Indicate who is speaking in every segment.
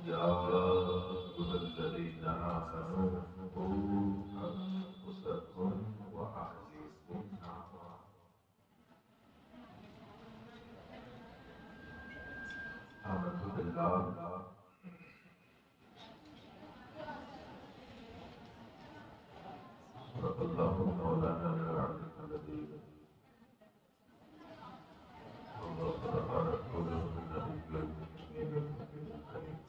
Speaker 1: يا أيها الذين آمنوا قوا أنفسكم وأهليكم نارا. آمنت بالله صدق الله مولانا العلي العظيم وصدق رسوله النبي الأمين الكريم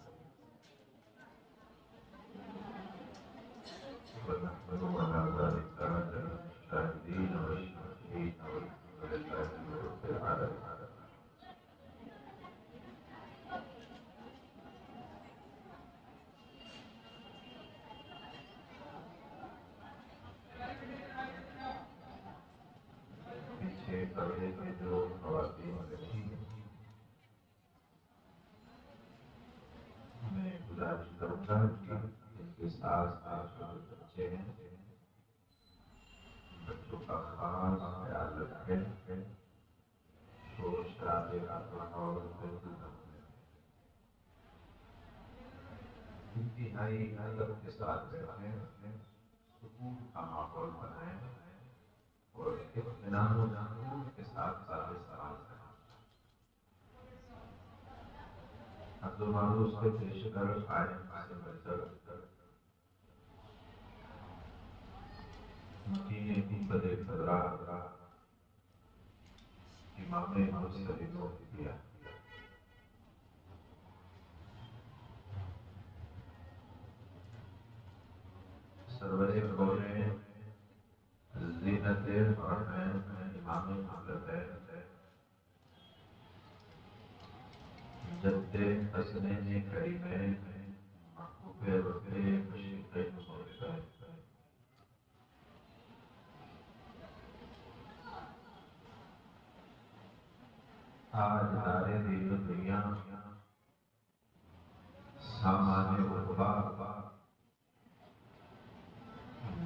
Speaker 1: ونحمد على ذلك الشاهدين والشاكرين والحمد لله رب العالمين. پیچھے پردے میں جو خواتین بیٹھی ہیں، میں گزارش کروں گا کہ ان کے ساتھ چھوٹے بچے ہیں، بچوں کا خاص خیال رکھیں، شور شرابے کا ماحول بالکل نہ ہو، انتہائی ادب کے ساتھ رہیں، سکون کا ماحول بنائیں اور اطمینان و سکون کے ساتھ سلام کریں. عبد المعروف کے پیش کر آئے سے بڑھ کر مکین گنبد خضرا امام مرسلی کو دیا. سرور کونین زینت حرمین امام حضرتین جد حسنین کریمین محبوب رب مشرقین مغربین تاجدار دین و دنیا، سامان عقبا،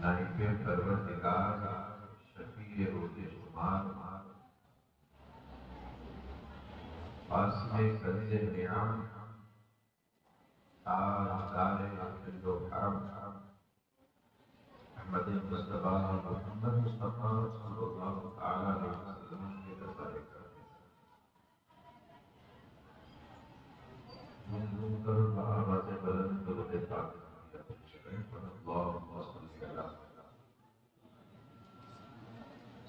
Speaker 1: نائب پروردگار، شفیع روز شمار، قاسم کنز نعم، تاجدار حل و حرم، احمد مصطفیٰ محمد مصطفیٰ صلی اللہ تعالیٰ علیہ وسلم کے دربار کرتے منظور کر آواز بلند درود پاک اللهم صل علی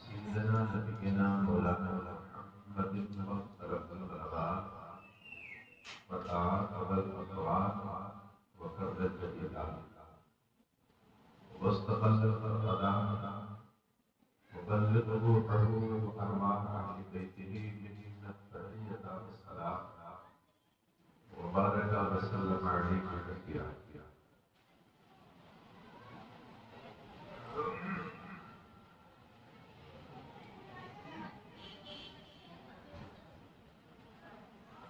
Speaker 1: سیدنا نبینا مولانا محمد مخترق الغربان وتعاقب الأطوار وكرر الجلال واستقل القدام وبلغ روحه وأرواح أهل بيته من التحية والسلام وبارك وسلم عليه كثيرا.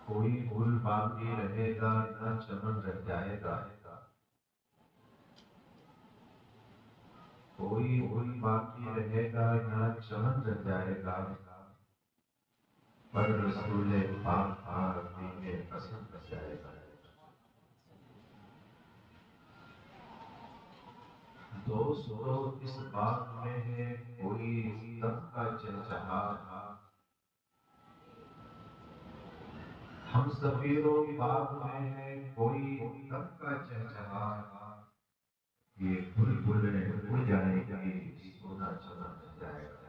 Speaker 1: کوئی گل باقی رہے گا نہ چمن رہ جائے گا، کوئی گل باقی رہے گا نہ چمن رہ جائے گا، پر رسول پاک کا دین پسند رہ جائے گا. دوستو اس باغ میں ہے کوئی تب کا چہچہا، ہم سفیروں باغ میں ہے کوئی تب کا چہچہا، یہ بلبلیں اڑ جائے گی سونا چمن رہ جائے گا.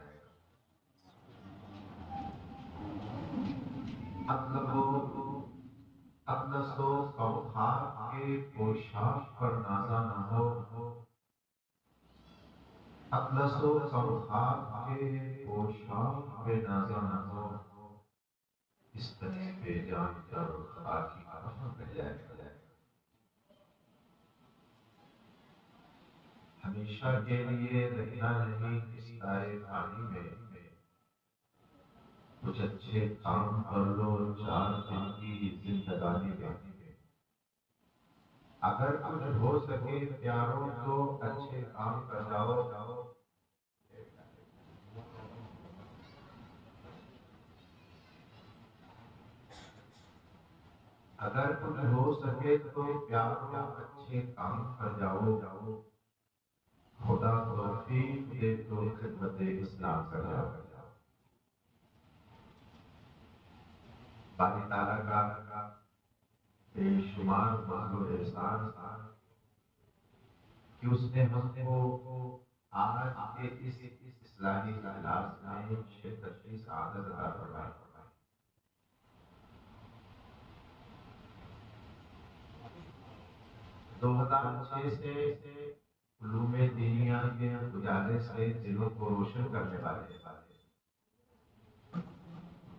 Speaker 1: اطلس و کوثر کے پوشاک پر نازا نہ ہو، اطلس و کوثر کے پوشاک پہ نازا نہ ہو، اس تنے پہ جان کر خاکی کفن رہ جائے گا. ہمیشہ کے لیے رہنا نہیں اس سارے پانی میں، کچھ اچھے کام کر لو 4 دن کی زندگانی میں. اگر کچھ ہو سکے پیاروں تو اچھے کام کر جاؤ، اگر کچھ ہو سکے تو پیار اچھے کام کر جاؤ، خدا توفیق دے تو خدمت اسلام کر جاؤ۔ باری تعالیٰ کا بے شمار فضل و احسان کہ اس نے ہم کو آج کے اس اسلامی اجلاس میں شرکت کی سعادت عطا فرمائی۔ 2006 سے علوم دینیا کے اجالے سے دلوں کو روشن کرنے والے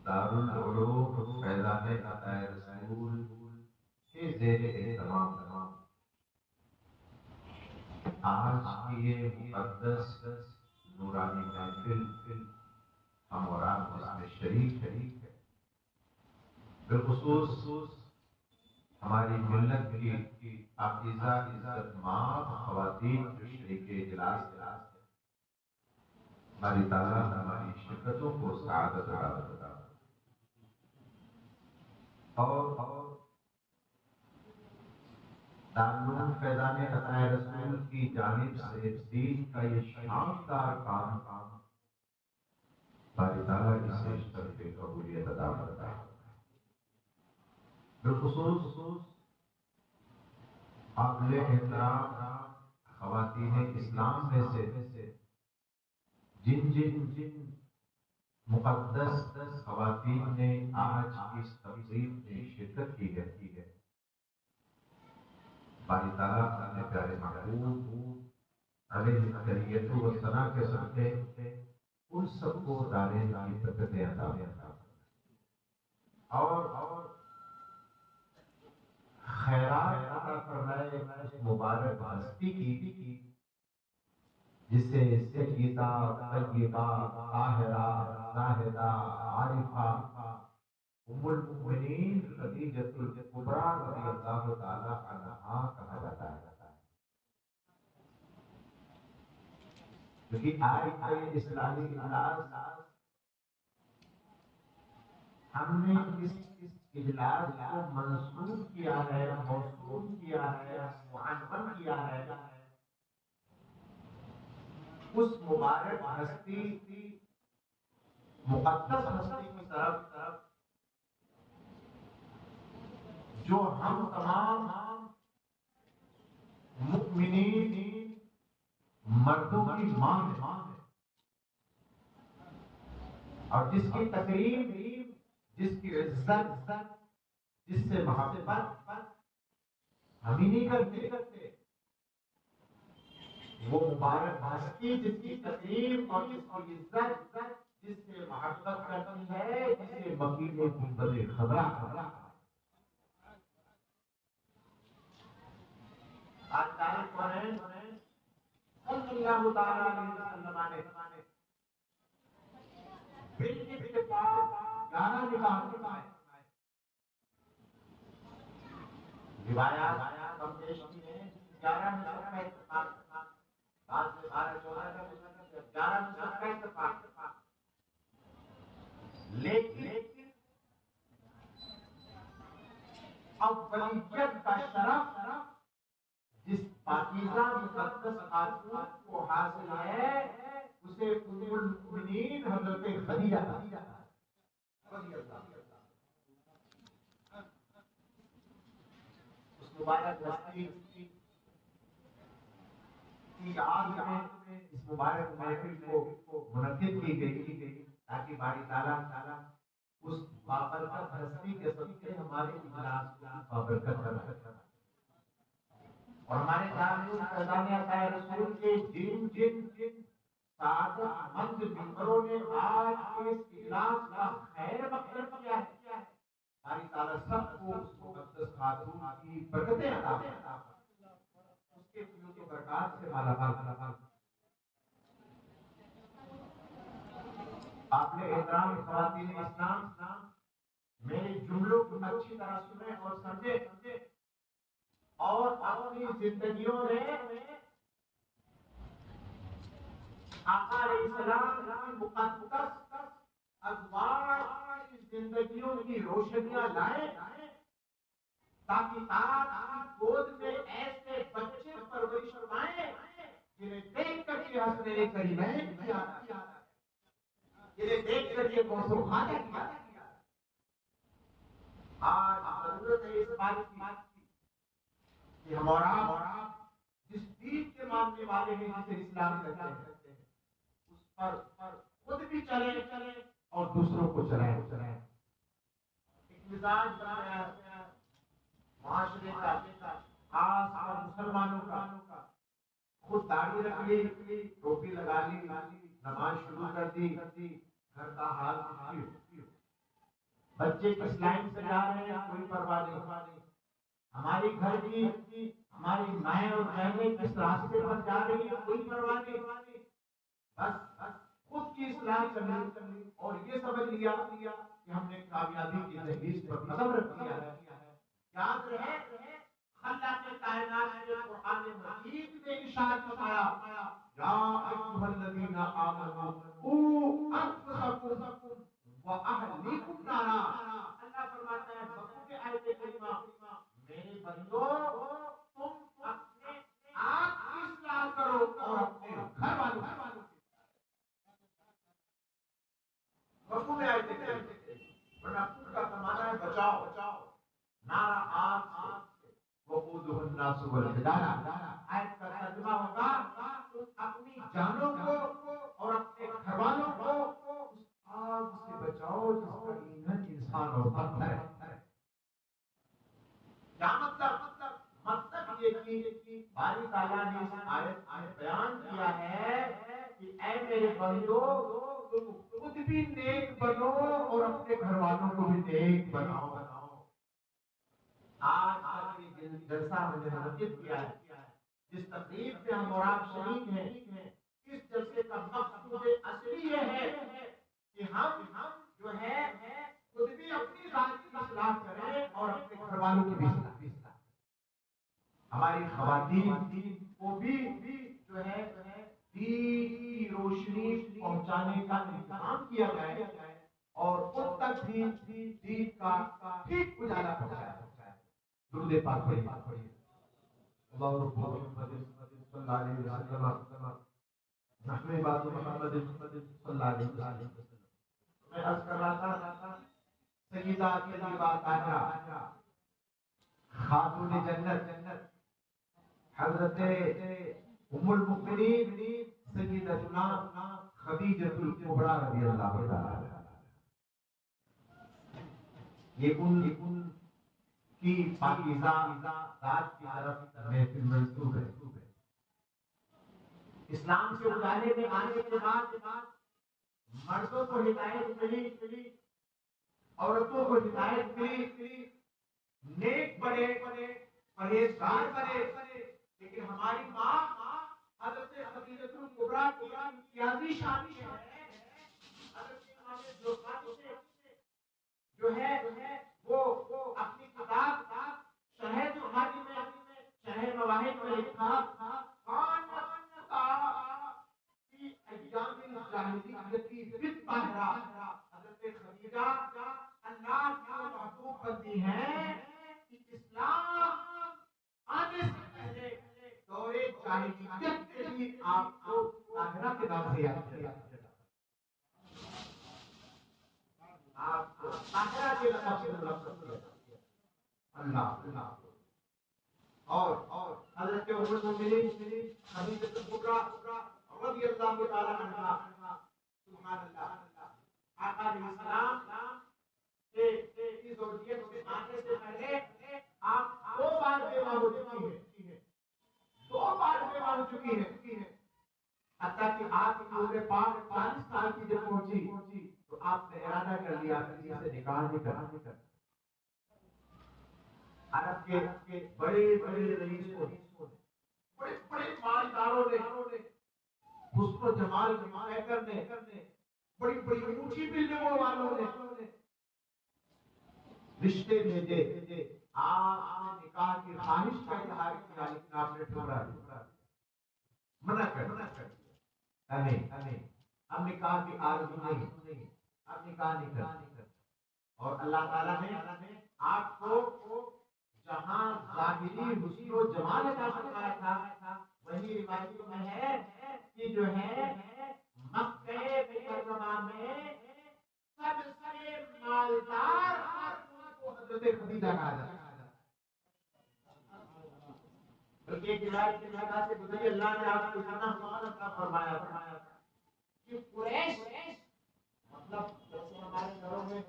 Speaker 1: دارالعلوم فیضان عطا رسول کے زیر اہتمام آج کی یہ مقدس نورانی محفل ہم اور آپ جس میں شریک ہے، بالخصوص ہماری ملت کی پاکیزہ عزت مآب خواتین جو شریک اجلاس ہے، باری تعالیٰ ہماری شرکتوں کو سعادت عطا فرمائے۔ اور دارالعلوم فیضان عطا رسول کی جانب سے دین کا یہ شاندار کام باری تعالیٰ اسے شرف قبولیت عطا فرمائے۔ بالخصوص قابل احترام خواتین اسلام میں سے جن مقدس خواتین نے آج اس تقریب میں شرکت کی ہے، باری تعالیٰ اپنے پیارے محبوب علیہ التحیۃ والثناء کے صدقے ان سب کو دارین کی برکتیں عطا فرمائے اور خیرات عطا فرمائے اس مبارک ہستی کی جسے سیدہ طیبہ طاہرہ زاہدہ عارفہ ام المؤمنین خدیجۃ الکبریٰ رضی اللہ تعالی عنہا کہا جاتا ہے۔ کیونکہ آج کا یہ اسلامی اجلاس ہم نے اس اجلاس کو منسوب کیا ہے، موسوم کیا ہے، معنون کیا ہے اس مبارک ہستی، مقدس ہستی کی طرف جو ہم تمام مؤمنین مردوں کی ماں ہے اور جس کی تقریب، جس کی عزت، جس سے محبت ہم ہی نہیں کرتے، وہ مبارک ہستی جس کی تقریب اور جس کی عزت، جس سے محبت کرتی ہے، جسے مکین گنبد خضرا آج تاریخ پر ہے صلی اللہ تعالیٰ علیہ وسلم نے بالاتفاق 11 نکاح فرمائے۔ روایات ہم پیش کی ہیں 11 میں سب کا اتفاق، بعد میں 12-14 کا گزرا، 11 میں سب کا اتفاق، لیکن اولیت کا شرف جس پاکیزہ مقدس خاتون کو حاصل ہے اسے ام المؤمنین حضرت خدیجہ رضی اللہ اس مبارک ہستی کی یاد میں اس مبارک محفل کو منعقد کی گئی تاکہ باری تعالیٰ اس بابرکت ہستی کے صدقے ہمارے اجلاس کو بابرکت بنا اور ہمارے دارالعلوم فیضان عطا رسول کے جن سعادت مند ممبروں نے آج کے اس اجلاس کا خیر مقصد کیا ہے، باری تعالیٰ سب کو اس مقدس خاتون کی برکتیں عطا فرمائے، اس کے فیوز و برکات سے مالا مال۔ آپ نے احترام خواتین اسلام میرے جملوں کو اچھی طرح سنے اور سمجھے اور اپنی زندگیوں میں آقا علیہ السلام کی مقدس ازواج کی زندگیوں کی روشنیاں لائیں تاکہ آپ گود میں ایسے بچے پرورش فرمائیں جنہیں دیکھ کر کے حسن کریمین کی یاد آئے، جنہیں دیکھ کر کے موضوع خواجہ کی یاد آئے۔ آج ضرورت ہے اس بات کی کہ ہم اور آپ جس دین کے ماننے والے ہیں، جسے اسلام کہتے ہیں، اس پر خود بھی چلیں اور دوسروں کو چلائیں۔ ایک مزاج بنایا معاشرے کا، خاص کر مسلمانوں کا، خود داڑھی رکھ لی، ٹوپی لگا لی، نماز شروع کر دی، گھر کا حال کچھ، بچے کس لائن سے جا رہے ہیں کوئی پرواہ نہیں، ہماری گھر کی ہماری مائیں اور بہنیں کس راستے پر جا رہی ہیں کوئی پرواہ نہیں، بس خود کی اصلاح کرنی اور یہ سمجھ لیا کہ ہم نے کامیابی کی دہلیز پر قدم رکھ دیا ہے۔ یاد رہے خالق کائنات نے قرآن مجید میں ارشاد فرمایا، یا ایھا الذین آمنوا قوا انفسکم واہلیکم نارا۔ اللہ فرماتا ہے بخود آیت کریمہ، میرے بندو تم اپنے آپ کی اصلاح کرو اور اپنے گھر والوں کی۔ بخود آیت کریمہ، ورنہ کا زمانہ ہے بچاؤ، نارا آگ سے، وقودہ الناس والحجارہ۔ آیت کا ترجمہ ہوگا تم اپنی جانوں کو اور اپنے گھر والوں کو اس آگ سے بچاؤ جس کا ایندھن انسان اور پتھر ہے۔ کیا مطلب یہ کہ باری تعالیٰ نے اس آیت میں بیان کیا ہے کہ اے میرے بندو تم خود بھی نیک بنو اور اپنے گھر والوں کو بھی نیک بناؤ۔ آج کا یہ جلسہ ہم نے منعقد کیا ہے، جس تقریب میں ہم اور آپ شریک ہیں، اس جلسے کا مقصود اصلی یہ ہے کہ ہم جو ہے خود بھی اپنی ذات کی اصلاح کریں اور اپنے گھر والوں کی بھی اصلاح۔ ہماری خواتین کو بھی جو ہے دین کی روشنی پہنچانے کا انتظام کیا جائے اور ان تک بھی دین کا ٹھیک اجالا پہنچایا جائے۔ درود پاک پڑھیے۔ اللہ رب صلی اللہ علیہ وسلم، نحن بات محمد صلی اللہ علیہ وسلم۔ میں عرض کر رہا تھا سیدہ طیبہ طاہرہ خاتون جنت حضرت ام المؤمنین سیدتنا خدیجۃ الکبریٰ رضی اللہ تعالی عنہا، یہ ان کی پاکیزہ ذات کی طرف محفل منسوب ہے۔ اسلام کے اجالے میں آنے کے بعد مردوں کو ہدایت ملی، عورتوں کو ہدایت ملی، نیک بنے، پرہیزگار بنے، لیکن ہماری ماں حضرت خدیجۃ الکبریٰ کی امتیازی شان ہے حضرت امام زرقانی سے جو ہے وہ اپنی کتاب شرح زرقانی میں شرح مواہب میں لکھا، فی ایام الجاہلیۃ بالطاہرہ، حضرت خدیجہ اللہ کی محبوب بندی ہیں کہ اسلام آنے سے پہلے دور جاہلیت میں بھی آپ کو طاہرہ کے نام سے یاد کیا جاتا ہے، آپ کو طاہرہ کے نام سے ملقب کیا جاتا ہے۔ اللہ اور حضرت ام المؤمنین خدیجۃ الکبریٰ رضی اللہ تعالی عنہا، سبحان اللہ، آقا علیہ السلام کی زوجیت میں آنے سے پہلے آپ 2 بار بیوہ ہو چکی ہیں، 2 بار بیوہ ہو چکی ہیں، حتیٰ کہ آپ کی عمر پاک 40 سال کی جب پہنچی تو آپ نے ارادہ کر لیا کہ اس سے نکاح نہیں کرنا۔ عرب کے بڑے رئیسوں نے، بڑے مالداروں نے، حسن و جمال نے، بڑی اونچی بلڈنگوں والوں نے رشتے بھیجے، آپ نے نکاح کی خواہش کا اظہار کیا، لیکن آپ نے ٹھکرا دیا، منع کر دیا، نہیں، ہم نکاح کی آرزو نہیں، اب نکاح نہیں کرتے۔ اور اللہ تعالیٰ نے آپ کو جہاں ظاہری حسن و جمال عطا فرمایا تھا، وہی روایتوں میں ہے کہ جو ہے مکہ مکرمہ میں سب سے مالدار خاتون کو حضرت خدیجہ کہا جاتا ہے۔ بلکہ ایک روایت کے لحاظ سے گزری، اللہ نے آپ کو اتنا مال عطا فرمایا تھا کہ قریش مطلب جیسے ہمارے گھروں میں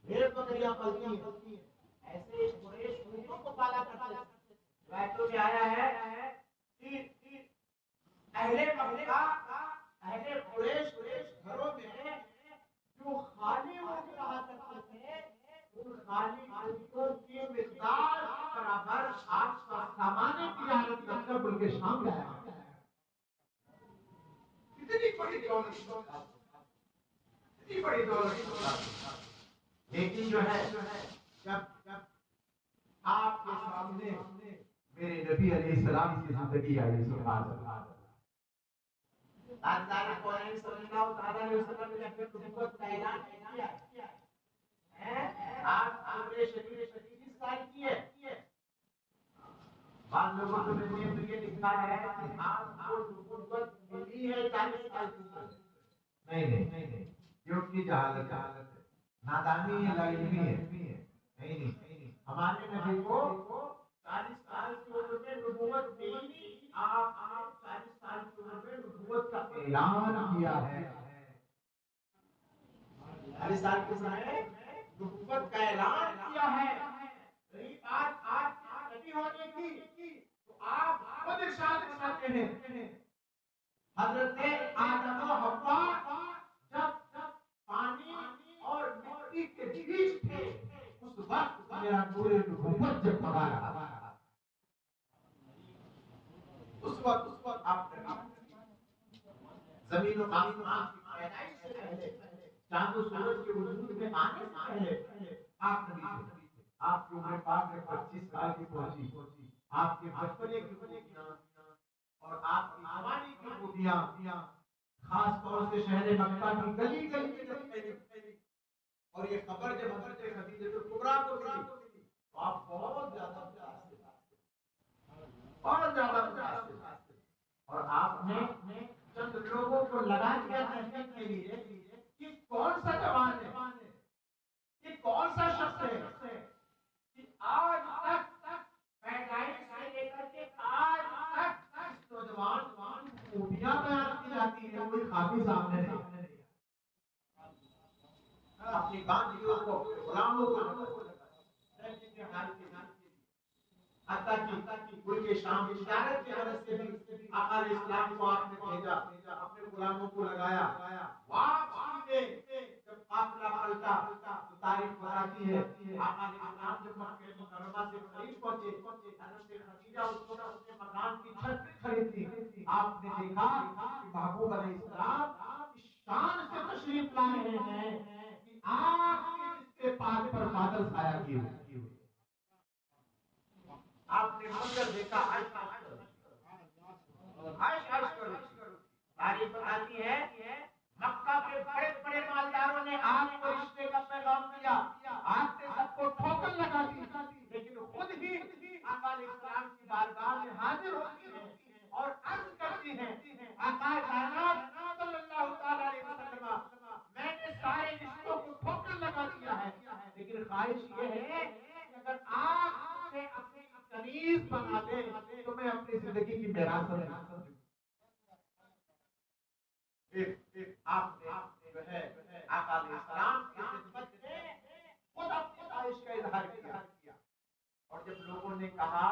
Speaker 1: بھیڑ بکریاں پلتی ہیں، ایسے قریش اونٹوں کو پالا کرتے تھے۔ روایتوں میں آیا ہے کہ اہل مکہ اہل قریش گھروں میں جو خالی اونٹ رہا کرتے تھے، ان خالی اونٹوں کی مقدار برابر آپ کا سامان تجارت کا سب ان کے شام لایا گیا۔ کتنی بڑی دولت، اتنی بڑی دولت، لیکن جو ہے جب آپ کے سامنے میرے نبی علیہ السلام کی زندگی آئی، سبحان اللہ، تاجدار کونین صلی اللہ تعالیٰ علیہ وسلم نے اپنے نبوت کا اعلان کیا ہے۔ آپ عمر شریف 30 سال کی ہے۔ بعض لوگوں کو میں نے یہ لکھا ہے کہ آپ کو نبوت ملی ہے 40 سال کی عمر۔ نہیں، یہ ان کی جہالت ہے، نادانی ہے، لاعلمی ہے۔ نہیں، ہمارے نبی کو 40 سال کی عمر میں نبوت ملی، آپ 40 سال کی عمر میں نبوت کا اعلان کیا ہے۔ 40 سال کی عمر میں نبوت کا اعلان کیا ہے۔ رہی بات آج نبی ہونے کی، تو آپ خود ارشاد فرماتے ہیں حضرت آدم و حوا جب پانی اور مٹی کے بیچ تھے، اس وقت میرا نور نبوت جگمگا رہا تھا۔ اس وقت آپ زمین و آسمان کی پیدائش سے پہلے، چاند و سورج کے وجود میں آنے سے پہلے آپ نبی تھے۔ آپ کی عمر پاک میں 25 سال کی پہنچی، آپ کے بچپنے کی خوبیاں اور آپ کی جوانی کی خوبیاں خاص طور سے شہر مکہ کی گلی میں جب پھیلی اور یہ خبر جب حضرت خدیجہ کبریٰ کو ملی تو آپ بہت زیادہ متاثر تھے، اور آپ نے چند لوگوں کو لگا دیا تحقیق کے لیے کہ کون سا جوان ہے، کہ کون سا شخص ہے کہ آج تک پیدائش سے لے کر کے آج تک اس نوجوان خوبیاں بیان کی جاتی ہیں، کوئی خامی سامنے نہیں، اپنی باندھیوں کو، غلاموں کو حتیٰ کہ ان کے شام تجارت کی وجہ سے بھی آقا علیہ السلام کو آپ نے بھیجا، اپنے غلاموں کو لگایا۔ واپسی میں جب قافلہ پلٹا تو تاریخ بتاتی ہے آقا علیہ السلام جب مکہ مکرمہ سے قریب پہنچے، حضرت خدیجہ اس وقت اپنے مکان کی چھت پہ کھڑی تھی۔ آپ نے دیکھا کہ محبوب علیہ السلام اس شان سے تشریف لا رہے ہیں کہ آپ کے پاک پر بادل سایہ کیے ہوئے۔ آپ نے منظر دیکھا، تاریخ بتاتی ہے مکہ کے بڑے بڑے مالداروں نے آپ کو رشتے کا پیغام دیا، آپ نے سب کو ٹھوکر لگا دی، لیکن خود ہی آقا علیہ السلام کی بارگاہ میں حاضر ہوتی ہیں اور عرض کرتی ہیں آقا کائنات صلی اللہ تعالی علیہ وسلم، میں نے سارے رشتوں کو ٹھوکر لگا دیا ہے، لیکن خواہش یہ ہے کہ اگر آپ سے اپنی کنیز بنا دیں تو میں اپنی زندگی کی میراث دوں۔ آپ نے جو ہے آقا علیہ السلام کی خدمت میں خود اپنی خواہش کا اظہار کیا، اور جب لوگوں نے کہا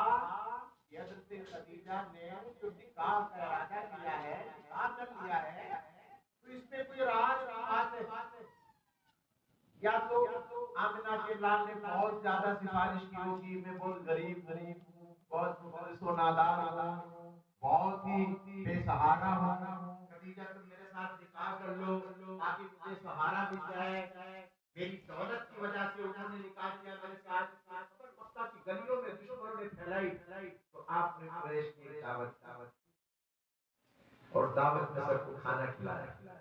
Speaker 1: کہ حضرت خدیجہ نے جو نکاح کا ارادہ کیا ہے، نکاح کر لیا ہے، تو اس میں کوئی راز بات ہے، یا تو آمنہ کے لال نے بہت زیادہ سفارش کی ہوگی، میں بہت غریب ہوں، بہت مفلس و نادار ہوں، بہت ہی بے سہارا ہوں، خدیجہ تم میرے ساتھ نکاح کر لو تاکہ مجھے سہارا مل جائے، میری دولت کی وجہ سے انہوں نے نکاح کیا میرے ساتھ۔ مکہ کی گلیوں میں دشمنوں نے پھیلائی تو آپ نے قریش کی دعوت اور دعوت میں سب کو کھانا کھلایا،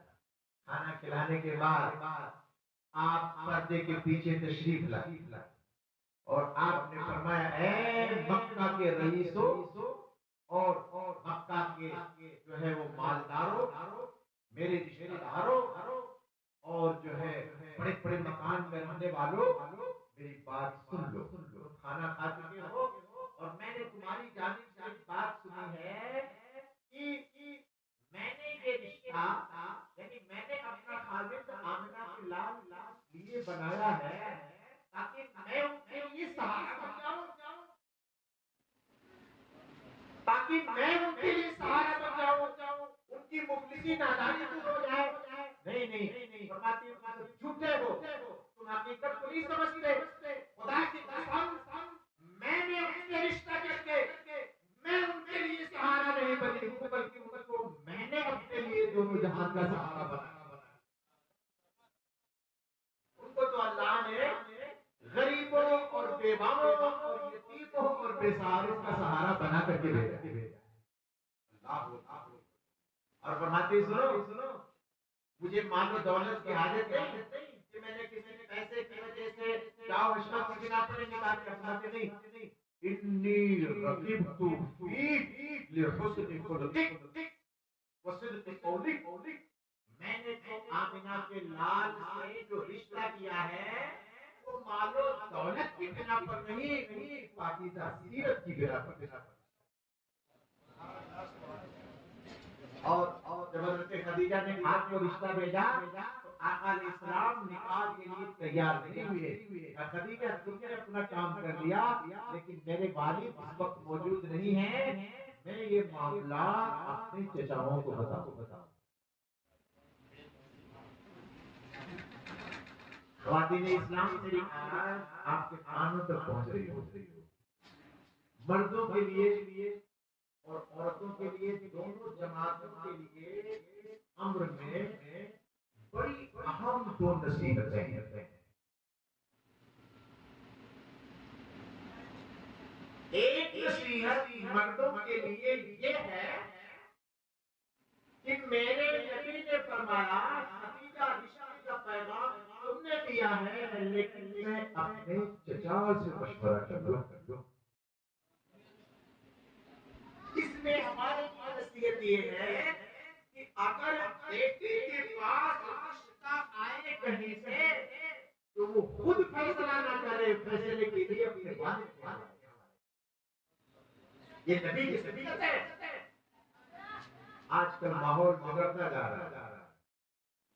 Speaker 1: کھانا کھلانے کے بعد آپ پردے کے پیچھے تشریف لائے اور آپ نے فرمایا اے مکہ کے رئیسوں اور مکہ کے جو ہے وہ مالداروں، میرے رشتہ داروں، اور جو ہے بڑے بڑے مکان میں رہنے والوں، میری بات سن لو۔ کھانا کھا چکے ہو اور میں نے تمہاری جانب سے ایک بات سنی ہے کہ میں نے یہ رشتہ، یعنی میں نے اپنا خادم آمنہ کے لال لیے بنایا ہے تاکہ میں ان کے لیے سہارا بن جاؤں، تاکہ میں ان کے لیے سہارا بن جاؤں، ان کی مفلسی نادانی دور ہو جائے۔ نہیں نہیں، فرماتی ہوں جھوٹے ہو، تم حقیقت کو نہیں سمجھتے۔ خدا کی قسم میں نے ان سے رشتہ کر کے میں ان کے لیے سہارا نہیں بنی ہوں، بلکہ ان کو میں نے اپنے لیے دونوں جہان کا سہارا بنایا۔ ان کو تو اللہ نے غریبوں اور بیواؤں اور یتیموں اور بیسہاروں کا سہارا بنا کر کے بھیجا۔ اور فرماتے سنو، مجھے مال و دولت کی حاجت نہیں کہ میں نے کسی پیسے کی وجہ سے چاو حشمت کی بنا پر نکاح کیا۔ فرماتے نہیں، انی رغبت فیک لحسن خلقک وصدق قولک، میں نے تو آمنہ کے لال سے جو رشتہ کیا ہے وہ مال و دولت کی بنا پر نہیں، پاکیزہ سیرت کی بنا پر۔ اور جب حضرت خدیجہ نے ہاتھ کو رشتہ بھیجا تو آقا علیہ السلام نکاح کے لیے تیار نہیں ہوئے۔ خدیجہ تم نے اپنا کام کر لیا، لیکن میرے والد اس وقت موجود نہیں ہیں، میں یہ معاملہ اپنے چچاؤں کو بتاؤں۔ خواتین اسلام سے آپ کے کانوں تک پہنچ رہی ہو۔ مردوں کے لیے اور عورتوں کے لیے، دونوں جماعتوں کے لیے امر میں بڑی اہم دو نصیحتیں ہیں۔ ایک نصیحت مردوں کے لیے یہ ہے کہ میرے نبی نے فرمایا خدیجہ رشتے کا پیغام تم نے دیا ہے، لیکن میں اپنے چچا سے مشورہ کر لوں۔ اس میں ہمارے لیے نصیحت یہ ہے کہ اگر بیٹی کے پاس رشتہ آئے کہیں سے تو وہ خود فیصلہ نہ کرے، فیصلے کے لیے اپنے والد کو بلائے۔ یہ نبی کی سنت ہے۔ آج کل ماحول بگڑتا جا رہا ہے،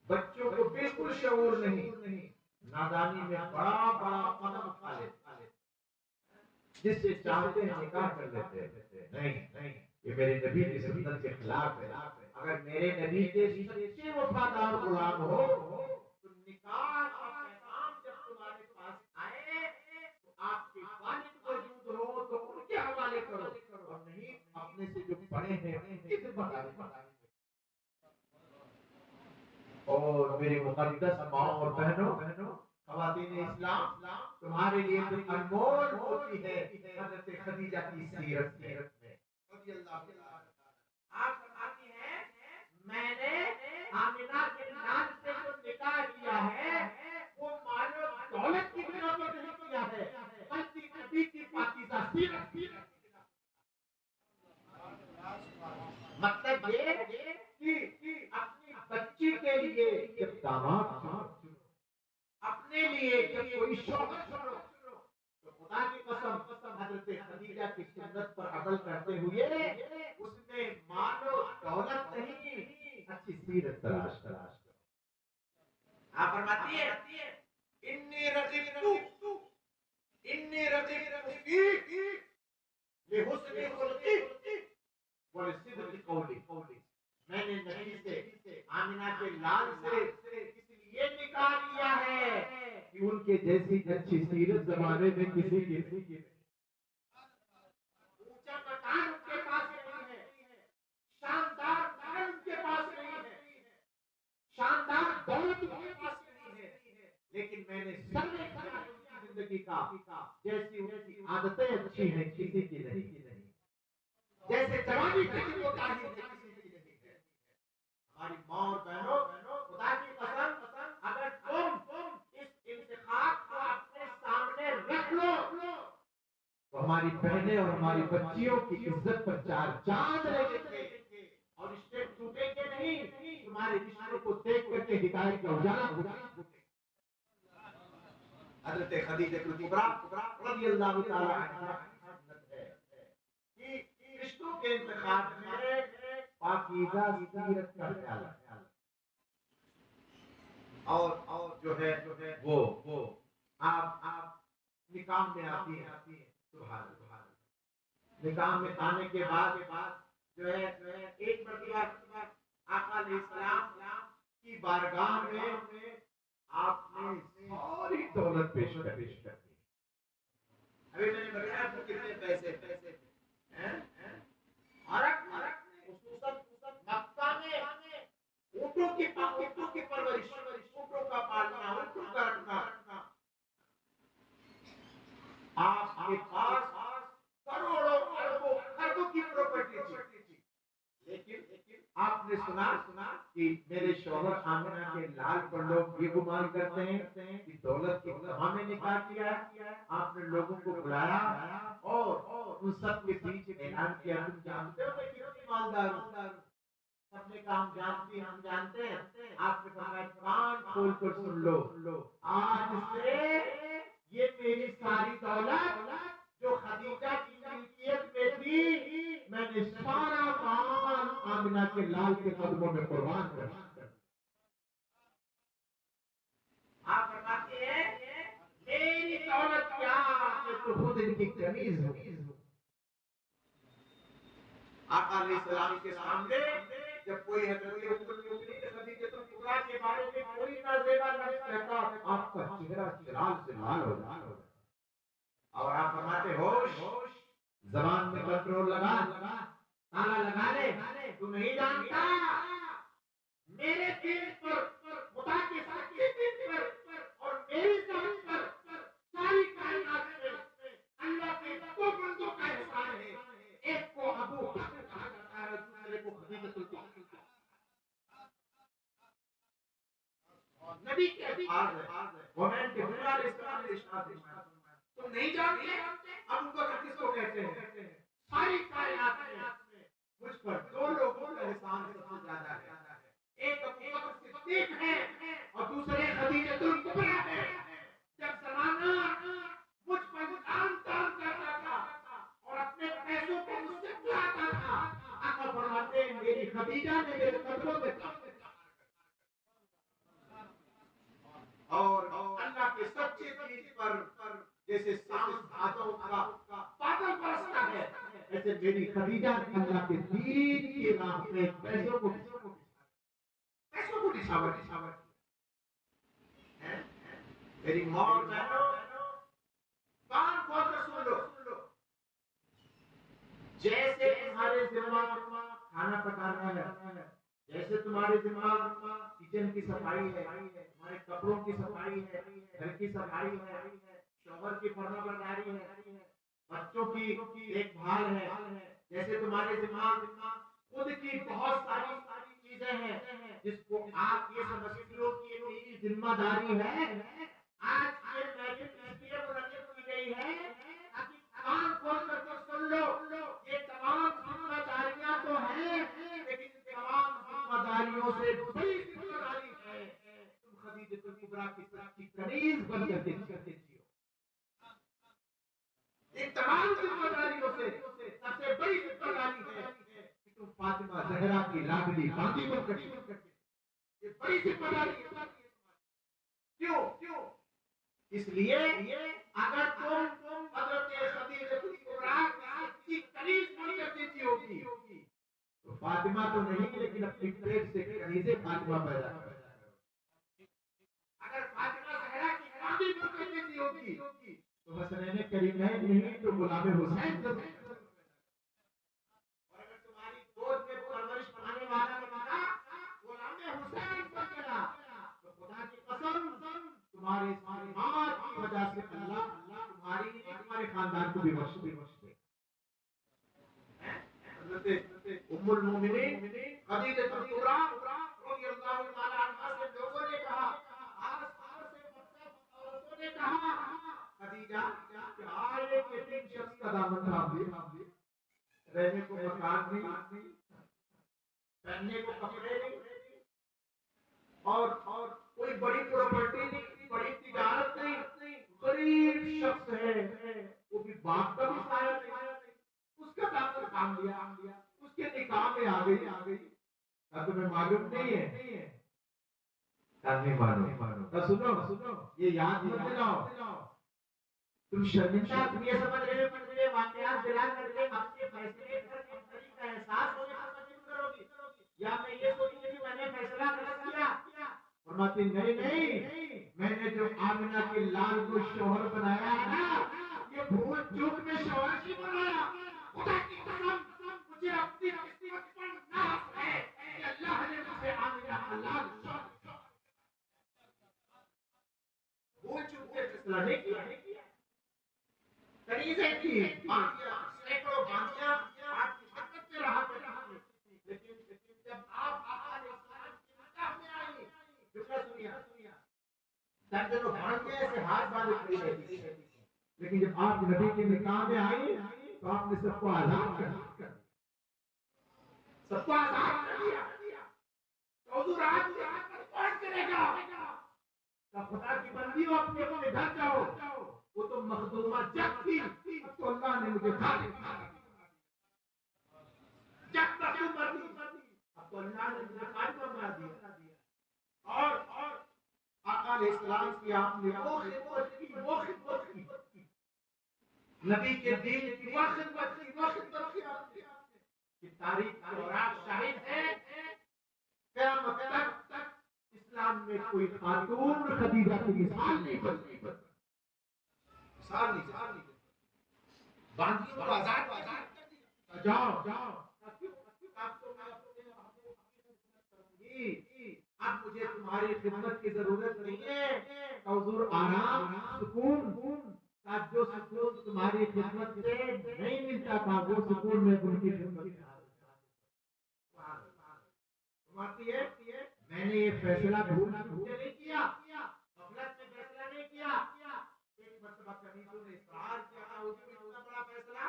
Speaker 1: بچوں کو بالکل شعور نہیں، نادانی میں بڑا قدم اٹھا لیتے، جس سے چاہتے ہیں نکاح کر لیتے ہیں۔ نہیں، یہ میرے نبی کی سنت کے خلاف ہے۔ اگر میرے نبی کے سچے وفادار غلام ہو تو نکاح کا پیغام جب تمہارے پاس آئے تو آپ کے والد موجود ہو تو ان کے حوالے کرو، اور نہیں اپنے سے جو بڑے ہیں ان کی ذمہ داری۔ اور میری مقدس ماں اور بہنوں، خواتین اسلام، تمہارے لیے تو انمول ہوتی ہے حضرت خدیجہ کی سیرت میں۔ رضی اللہ عنہا آپ فرماتی ہیں میں نے آمنہ کے لال سے جو نکاح کیا ہے وہ مال و دولت کی بنا پر نہیں کیا ہے، بلکہ نبی کی پاکیزہ سیرت۔ مطلب یہ کہ اپنی بچی کے لیے جب داماد چنو، اپنے لیے جب کوئی شوہر چنو تو خدا کی قسم حضرت خدیجہ کی سنت پر عمل کرتے ہوئے اس میں مال و دولت نہیں، اچھی سیرت تلاش کرو۔ آپ فرماتی ہے انی رغبت فیک لحسن خلقک ولصدق قولک، میں نے نبی سے آمنہ کے لال سے اس لیے نکاح کیا ہے کہ ان کے جیسی اچھی سیرت زمانے میں کسی کی اونچا مکان ان کے پاس نہیں ہے، شاندار گھر ان کے پاس نہیں ہے، شاندار دولت ان کے پاس نہیں ہے، لیکن میں نے سروے کیا ان کی زندگی کا جیسی ان کی عادتیں اچھی ہیں کسی کی نہیں، جیسے جوانی کی ہوتا ہے کسی کی نہیں ہے۔ ہماری ماں اور بہنوں، خدا کی قسم اگر تم اس انتخاب کو اپنے سامنے رکھ لو ہماری بہنیں اور ہماری بچیوں کی عزت پر چار چاند لگیں گے اور رشتے ٹوٹیں گے نہیں، تمہارے رشتوں کو دیکھ کر کے ہدایت کا اجالا ہوگا۔ حضرت خدیجہ کبریٰ رضی اللہ تعالی عنہا کہ رشتوں کے انتخاب میں پاکیزہ سیرت کا خیال ہے، اور جو ہے وہ آپ نکاح میں آتی ہے، سبحان اللہ، نکاح میں آنے کے بعد جو ہے ایک مرتبہ آقا علیہ السلام کی بارگاہ میں آپ نے ساری دولت پیش کر دی۔ ابھی میں نے بتایا آپ کو کتنے پیسے ہیں، عرب خصوصاً مکہ میں اونٹوں کی پرورش، اونٹوں کا پالنا، اونٹوں کا رکھنا، آپ کے پاس کروڑوں اربوں کی پراپرٹی تھی، لیکن آپ نے سنا کہ میرے شوہر آمنہ کے لال پر لوگ یہ گمان کرتے ہیں کہ دولت کی تمام نے نکاح کیا ہے۔ آپ نے لوگوں کو بلایا اور ان سب کے بیچ اعلان کیا، تم جانتے ہو میں کتنی مالدار ہوں؟ سب نے کہا ہم جانتے ہیں۔ آپ نے فرمایا کان کھول کر سن لو، آج سے یہ میری ساری دولت جو خدیجہ کی ملکیت میں تھی، میں نے سارا مال آمنہ کے لال کے قدموں میں قربان کر دیا۔ آپ فرماتے ہیں میری دولت کیا، میں تو خود ان کی کنیز ہوں۔ آقا علیہ السلام کے سامنے جب کوئی حضرت ام المؤمنین خدیجہ کبریٰ کے بارے میں کوئی نازیبا لفظ کہتا، آپ کا چہرہ چراغ سے لال ہو جاتا، اور آپ فرماتے ہوش زبان میں کنٹرول لگا، تالا لگا لے، تو نہیں جانتا میرے دین پر، خدا کے سچے دین پر اور میری ذات پر ساری کائنات میں اللہ کے دو بندوں کا احسان ہے، ایک کو ابو بکر کہا جاتا ہے، دوسرے کو خدیجہ کبریٰ۔ نبی کے الفاظ ہے، مومن کے حضور علیہ السلام نے ارشاد فرمایا، تم نہیں جانتے ابو بکر کس کو کہتے ہیں؟ ساری کائنات میں مجھ پر دو لوگوں کا احسان سب سے زیادہ ہے، ایک ابو بکر صدیق ہے اور دوسرے خدیجہ کبریٰ ہے۔ جب زمانہ مجھ پر دان کرتا تھا اور اپنے پیسوں کو مجھ سے بلاتا تھا، آقا فرماتے ہیں میری خدیجہ نے میرے قدموں میں اور اللہ کے سچے دین پر جیسے سامس بھادوں کا بادل برستا ہے، ایسے میری خدیجہ اللہ کے دین کی راہ میں پیسوں کو نچھاور کیا۔ میری ماں بہنوں کان کھول کر سن لو، جیسے تمہارے ذمہ کھانا پکانا ہے، جیسے تمہارے ذمہ کچن کی صفائی ہے، تمہارے کپڑوں کی صفائی ہے، گھر کی صفائی ہے، شوہر کی فرما برداری ہے، بچوں کی دیکھ بھال ہے، جیسے تمہارے ذمہ خود کی بہت ساری چیزیں ہیں جس کو آپ یہ سمجھتے ہو کہ یہ میری ذمہ داری ہے، آج یہ میٹنگ اس لیے منعقد کی گئی ہے تاکہ کان کھول کر کے سن لو، یہ تمام ذمہ داریاں تو ہیں لیکن تمام ذمہ داریوں سے بڑی ذمہ داری ہے تم خدیجہ کبریٰ کی سچی کنیز بن کر کے جیو۔ ان تمام ذمہ داریوں سے سب سے بڑی ذمہ داری ہے کہ تم فاطمہ زہرا کی لاڈلی باندی بن کر جیو۔ یہ بڑی ذمہ داری ہے۔ کیوں؟ اس لیے اگر تم حضرت خدیجہ کبریٰ کی کنیز بن کر کے جیو گی تو فاطمہ تو نہیں لیکن اپنی پیٹ سے کنیزیں فاطمہ پیدا کر۔ اگر فاطمہ زہرا کی باندی بن کر کے جیو گی تو حسنین کریمین نہیں تو غلام حسین ضرور۔ اور اگر تمہاری گود میں پرورش پانے والا بندہ غلام حسین بن گیا تو خدا کی قسم تمہارے ماں کی وجہ سے اللہ تمہاری نہیں تمہارے خاندان کو بھی بخش دے۔ حضرت ام المؤمنین خدیجہ کبریٰ رضی اللہ تعالی عنہا سے لوگوں نے کہا، عورتوں نے کہا خدیجہ کیا ہر ایک یتیم شخص کا دامن تھام لیا، رہنے کو مکان نہیں، پہننے کو کپڑے نہیں، اور کوئی بڑی پراپرٹی نہیں، بڑی تجارت نہیں، غریب شخص ہے، وہ بھی باپ کا بھی سایہ نہیں، اس کا دامن تھام لیا، اس کے نکاح میں آ گئی، کیا تمہیں معلوم نہیں ہے؟ نہیں معلوم، سنو یہ یاد مت دلاؤ، تم شرمندہ تم یہ سمجھ رہے ہو کہ واقعات دلا کر کے اپنے فیصلے پر کمتری کا احساس ہونے پر مجبور کرو گی، یا میں یہ سوچوں کہ میں نے فیصلہ غلط کیا؟ فرماتی نہیں، میں نے جو آمنہ کے لال کو شوہر بنایا ہے نا، یہ بھول چوک میں شوہر کی بنایا، خدا کی قسم مجھے اپنی قسمت پر ناز ہے کہ اللہ نے مجھے آمنہ کا لال شوہر بھول چوک میں فیصلہ نہیں کیا، کنیزیں تھی، سینکڑوں باندیاں آپ کی خدمت میں رہا کرتی تھی، لیکن جب آپ آقا علیہ السلام کی نکاح میں آئی، جملہ سنیا، درجنوں باندیاں ایسے ہاتھ باندھے کھڑی رہتی تھی، لیکن جب آپ نبی کے نکاح میں آئی تو آپ نے سب کو آزاد کر دیا، سب کو آزاد کر دیا، تو حضور آج پر کون کرے گا؟ خدا کی بندیوں اپنے اپنے گھر جاؤ، وہ تو مخدومہ جگ تھی، اب تو اللہ نے مجھے خالق بنا دیا، جگ تک مردی، اب تو اللہ نے مجھے خالق بنا دیا، اور آقا علیہ السلام کی آپ نے وہ خدمت کی، نبی کے دین کی وہ خدمت کی آپ نے، کہ تاریخ کی اوراق شاہد ہے، قیامت تک اسلام میں کوئی خاتون خدیجہ کی مثال نہیں بنتی، مثال نہیں، باندیوں کو آزاد کر دیا، جاؤ، اب مجھے تمہاری خدمت کی ضرورت نہیں ہے، حضور آرام، سکون، جو سکون تمہاری خدمت سے نہیں ملتا تھا، وہ سکون میں ان کی خدمت میں نے یہ فیصلہ بھول کے نہیں کیا، غفلت میں فیصلہ نہیں کیا، ایک مرتبہ کنیزوں نے اصرار کیا، حضور اتنا بڑا فیصلہ،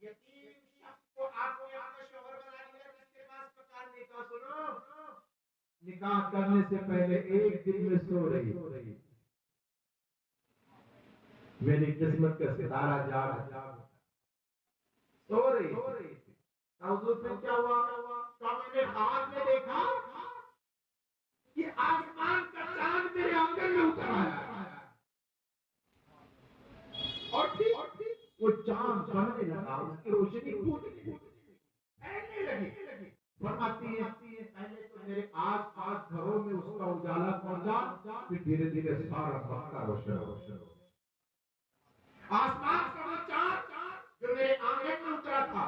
Speaker 1: یتیم شخص کو آپ نے اپنا شوہر بنا لیا، جس کے پاس مکان نہیں تھا، سنو، نکاح کرنے سے پہلے ایک دن میں سو رہی، میری قسمت کا ستارہ جاگ سو رہی، حضور پھر کیا ہوا؟ تو میں نے خواب میں دیکھا کہ آسمان کا چاند میرے آنگن میں اتر آیا، اور پھر وہ چاند بڑھنے لگا، اس کی روشنی پھیلنے لگی، فرماتی ہے پہلے تو میرے آس پاس گھروں میں اس کا اجالا پہنچا، پھر دھیرے دھیرے سارا مکہ روشن ہو، آسمان کا وہ چاند جو میرے آنگن میں اترا تھا،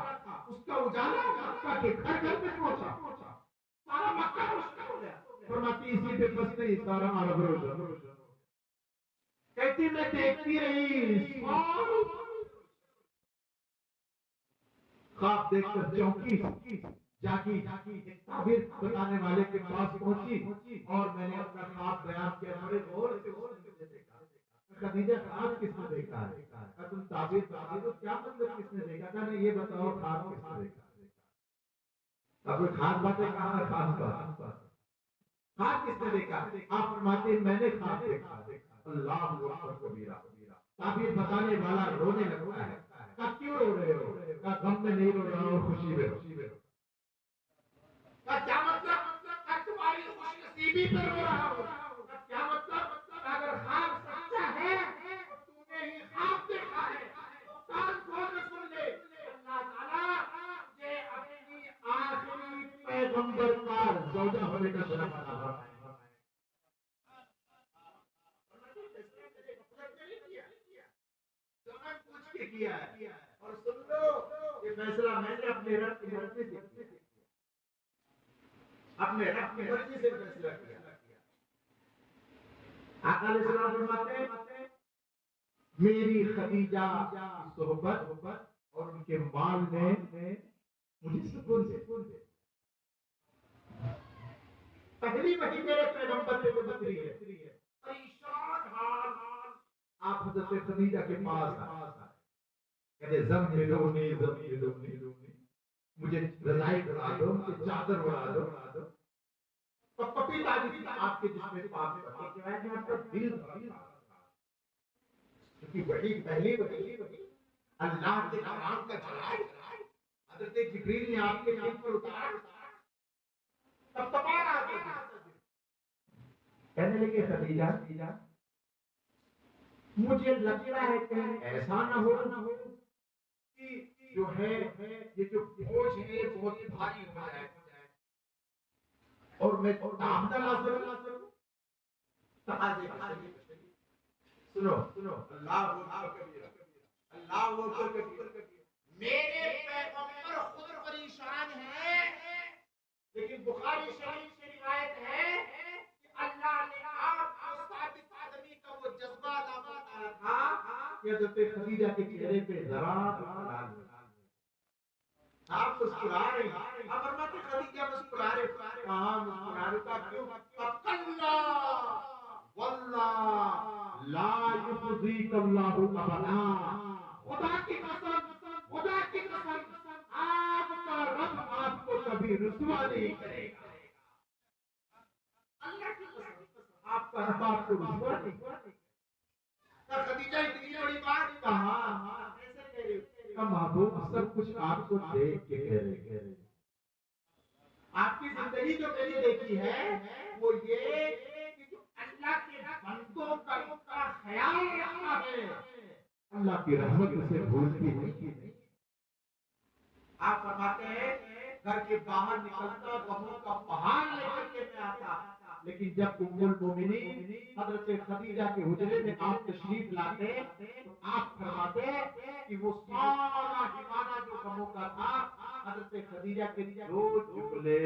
Speaker 1: اس کا اجالا مکہ کے گھر گھر میں پہنچا، سارا مکہ روشن ہو گیا، فرماتی اسی پہ بس نہیں، سارا عرب روشن، کہتی میں دیکھتی رہی، خواب دیکھ کر چونکی، جاگی، ایک تعبیر بتانے والے کے پاس پہنچی، اور میں نے اپنا خواب بیان کیا، بڑے غور سے مجھے دیکھا، خدیجہ خواب کس نے دیکھا ہے؟ تم تعبیر بتا دو، کیا مطلب کس نے دیکھا؟ کہ نہیں، یہ بتاؤ خواب کس نے دیکھا؟ اب کوئی خاص باتیں کہاں ہے؟ خاص بات، خواب کس نے دیکھا؟ آپ فرماتے ہیں میں نے خواب دیکھا، اللہ اکبر کبیرہ، تعبیر بتانے والا رونے لگتا ہے، کہا کیوں رو رہے ہو؟ کہا غم میں نہیں رو رہا ہوں، خوشی میں رو، کہا کیا مطلب؟ کہا تمہاری خوش نصیبی پہ رو رہا ہوں، کہا کیا مطلب؟ اگر خواب سچا ہے تو تو نے ہی خواب دیکھا ہے، کان کھول کے سن لے، اللہ تعالیٰ تجھے اپنی آخری پیغمبر کا زوجہ ہونے کا شرف عطا فرمائے، کیا ہے، اور سن لو یہ فیصلہ میں نے اپنے رب کی مرضی سے کیا، اپنے رب کی مرضی سے فیصلہ کیا، آقا علیہ السلام فرماتے ہیں میری خدیجہ کی صحبت اور ان کے مال نے مجھے سکون دے، پہلی وحی میرے پیغمبر سے گزری ہے، پریشان حال آپ حضرت خدیجہ کے پاس آئے، کہتے زملونی مجھے رضائی اڑا دو، مجھے چادر اڑا دو. تو پپی تاجی تھی آپ کے جسم پاک پر کہ آپ کا دل بھرا کیونکہ وہی پہلی اللہ کے کلام کا جلال حضرت جبریل نے آپ کے دل پر اتارا، تب تپا رہا تھا. کہنے لگے خدیجہ مجھے لگتا ہے کہیں ایسا نہ ہو کہ جو ہے یہ جو بوجھ ہے یہ بہت بھاری ہو جائے اور میں کام نہ لا سکوں. سنو اللہ اکبر میرے پیغمبر خود پریشان ہیں، لیکن بخاری شریف کی روایت ہے کہ اللہ نے آپ کو ثابت قدمی کا وہ جذبہ عطا فرمایا تھا کہ حضرت خدیجہ کے چہرے پہ ذرا آپ مسکرا رہے ہیں. آپ فرماتے خدیجہ مسکرا رہے، کہاں مسکرا رہے کا کیوں؟ فَقَلَّا وَاللَّهِ لَا يُخْزِيكَ اللَّهُ أَبَدًا. خدا کی قسم آپ کا رب آپ کو کبھی رسوا نہیں کرے گا. اللہ کی قسم آپ کا رب آپ کو رسوا نہیں کرے گا. خدیجہ اتنی بڑی بات کہاں ایسے کہہ رہے ہو؟ محبوب سب کچھ آپ کو دیکھ کے کہہ رہے. آپ کی زندگی جو میں نے دیکھی ہے وہ یہ کہ جو اللہ کے بندوں کا خیال رکھتا ہے اللہ کی رحمت اسے بھولتی نہیں. آپ فرماتے ہیں گھر کے باہر نکلتا غموں کا پہاڑ لے کر کے میں آتا، لیکن جب ام المومنین حضرت خدیجہ کے حجرے میں آپ تشریف لاتے تو آپ فرماتے کہ وہ سارا ہمارا جو غموں کا تھا حضرت خدیجہ کے دو جملے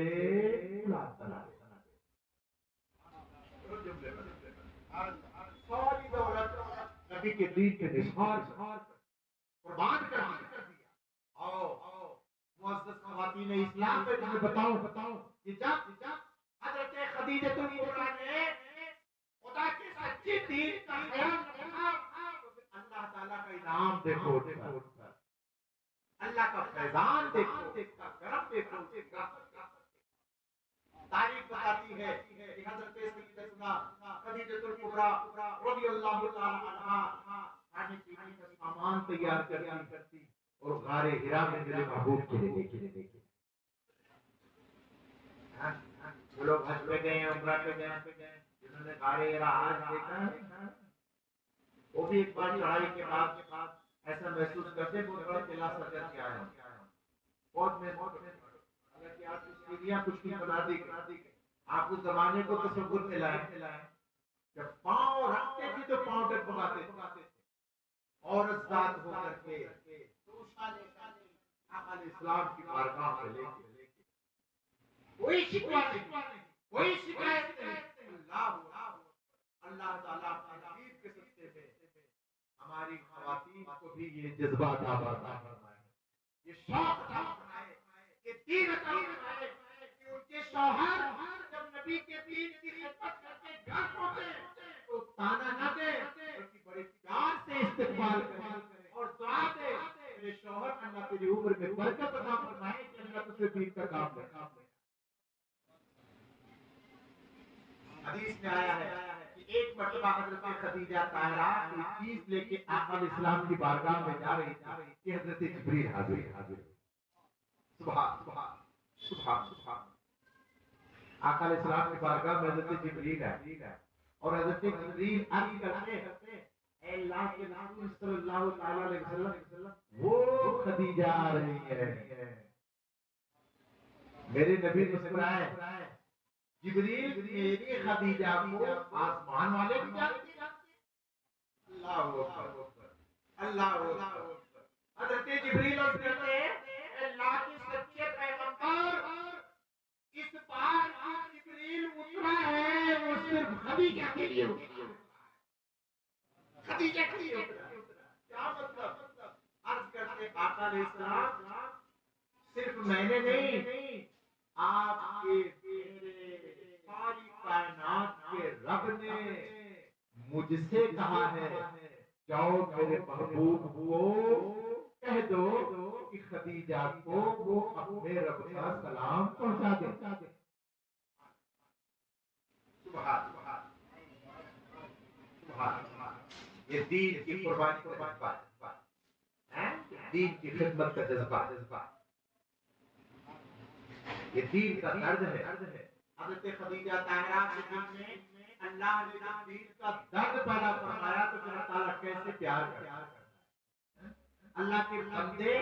Speaker 1: ساری دولت نبی کے دین کے نثار قربان کر دیا. آؤ معزز خواتین اسلام میں تمہیں بتاؤں کہ جب حضرت خدیجہ کبریٰ نے خدا کے سچے دین کا خیال رکھا، اللہ تعالیٰ کا انعام دیکھو، اللہ کا فیضان دیکھو، کرم دیکھو. تاریخ بتاتی ہے کہ حضرت سیدتنا خدیجہ کبریٰ رضی اللہ تعالی عنہا کھانے پینے کا سامان تیار کرتی اور غار حرا میں میرے محبوب کے لیے وہ لوگ حج پہ گئے، عمرہ پہ گئے، جنہوں نے غار حرا آج دیکھا وہ بھی ایک بار چڑھائی کے بعد ایسا محسوس کرتے بہت بڑا قلعہ سجا کے آیا ہوں. بہت اگر کہ آج کی سیڑھیاں کچھ بھی بنا دی آپ اس زمانے کو تصور میں لائیں جب پاؤں رکھتے تھے تو پاؤں تک پکاتے تھے عورت ذات ہو کر کے آقا علیہ السلام کی بارگاہ میں لے کے کوئی شکایت نہیں. اللہ تعالیٰ کے سستے میں ہماری خواتین کو بھی یہ جذبہ عطا فرمائے، یہ شوق عطا فرمائے، یہ دین عطا فرمائے کہ ان کے شوہر جب نبی کے دین کی خدمت کر کے گھر پہنچے تو تانا نہ دے بلکہ بڑے پیار سے استقبال کرے اور دعا دے میرے شوہر اللہ تیری عمر میں برکت عطا فرمائے کہ اللہ تجھے دین کا کام دے. حدیث میں آیا ہے کہ ایک مرتبہ حضرت خدیجہ طاہرہ کوئی چیز لے کے آقا علیہ السلام کی بارگاہ میں جا رہی تھی کہ حضرت جبریل حاضر. سبحان آقا علیہ السلام کی بارگاہ میں حضرت جبریل ہے اور حضرت جبریل عرض کرتے اے اللہ کے رسول صلی اللہ علیہ وسلم وہ خدیجہ آ رہی ہے. میرے نبی مسکرائے جبریل میری خدیجہ کو آسمان والے بھی جانتے ہیں. اللہ اکبر. حضرت جبریل اور کہتے ہیں اللہ کے سچے پیغمبر اس بار جبریل اترا ہے وہ صرف خدیجہ کے لیے اترا. خدیجہ کے لیے اترا. کیا مطلب؟ عرض کرتے آقا علیہ السلام صرف میں نے نہیں آپ کے ساری کائنات کے رب نے مجھ سے کہا ہے جاؤ میرے محبوب کو کہہ دو کہ خدیجہ کو وہ اپنے رب کا سلام پہنچا دے. سبحان سبحان سبحان. یہ دین کی قربانی کا جذبہ ہے، دین کی خدمت کا جذبہ، یہ دین کا درد ہے. حضرت خدیجہ طاہرہ کے دل میں اللہ نے جب دین کا درد پیدا فرمایا تو پھر تعالیٰ کیسے پیار کرتا ہے. اللہ کے بندے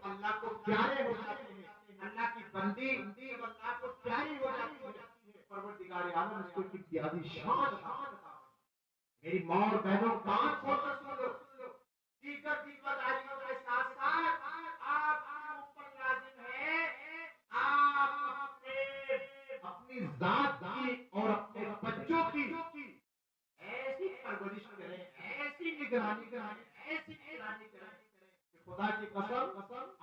Speaker 1: اللہ کو پیارے ہو جاتے ہیں، اللہ کی بندی اللہ کو پیاری ہو جاتی ہے. پروردگار عالم اس کو امتیازی شان عطا. میری ماں اور بہنوں کان کھول کر سن لو، دیگر داریوں کے ساتھ ساتھ آپ کے اوپر لازم ہے آپ اپنی ذات کی اور اپنے بچوں کی ایسی پرورش کریں، ایسی نگرانی کریں کہ خدا کی قسم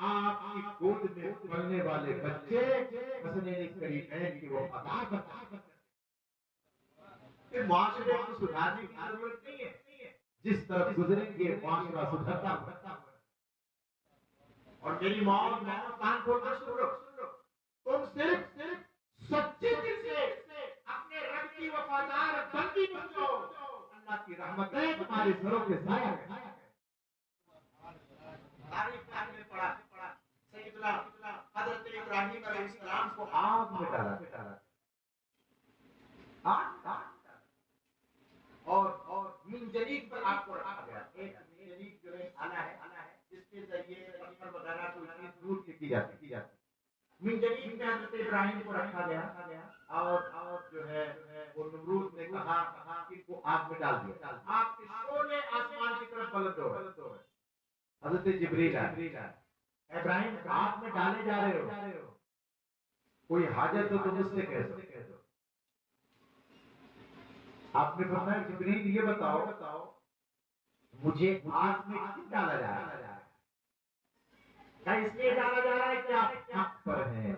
Speaker 1: آپ کی گود میں پلنے والے بچے مسئلے قریب ہیں کہ وہ ادا کرتا ہے. معاشرے کو سدھارنے کی ضرورت نہیں ہے، جس طرف گزریں گے معاشرہ سدھرتا ہے. اور میری ماں اور بہنوں کان کھول کر سن لو، تم صرف سچے دل سے اپنے رب کی وفادار بندی بن جاؤ، اللہ کی رحمتیں تمہارے سروں کے سایہ ہے. تاریخ میں پڑھا سیدنا حضرت ابراہیم علیہ السلام کو آگ میں ڈالا اور منجنیق پر آپ کو رکھا گیا. ایک منجنیق جو ہے آلہ ہے جس کے ذریعے پتھر وغیرہ کوئی چیز دور کی جاتی. منجنیق میں حضرت ابراہیم کو رکھا گیا اور جو ہے وہ نمرود نے کہا کہ ان کو آگ میں ڈال دیا. آپ کے شعلے آسمان کی طرف بلند ہو رہے. حضرت جبریل آئے، ابراہیم آگ میں ڈالے جا رہے ہو، کوئی حاجت ہو تو مجھ سے کہہ دو. آپ نے فرمایا جبریل یہ بتاؤ مجھے آگ میں کیوں ڈالا جا رہا ہے؟ کیا اس لیے ڈالا جا رہا ہے کہ آپ حق پر ہیں،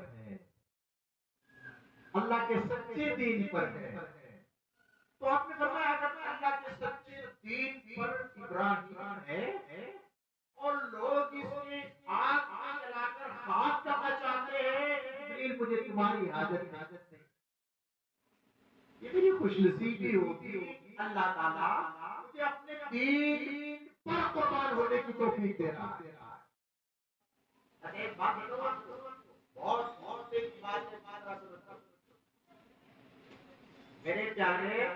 Speaker 1: اللہ کے سچے دین پر ہیں. تو آپ نے فرمایا اگر اللہ کے سچے دین پر ابراہیم ہے اور لوگ اس میں آگ میں جلا کر خاک کرنا چاہتے ہیں، جبریل مجھے تمہاری حاجت نہیں. یہ میری خوش نصیبی ہوگی اللہ تعالیٰ مجھے اپنے دین پر قربان ہونے کی توفیق دے رہا ہے. ایک بات بہت ایک بات میرے پیارے،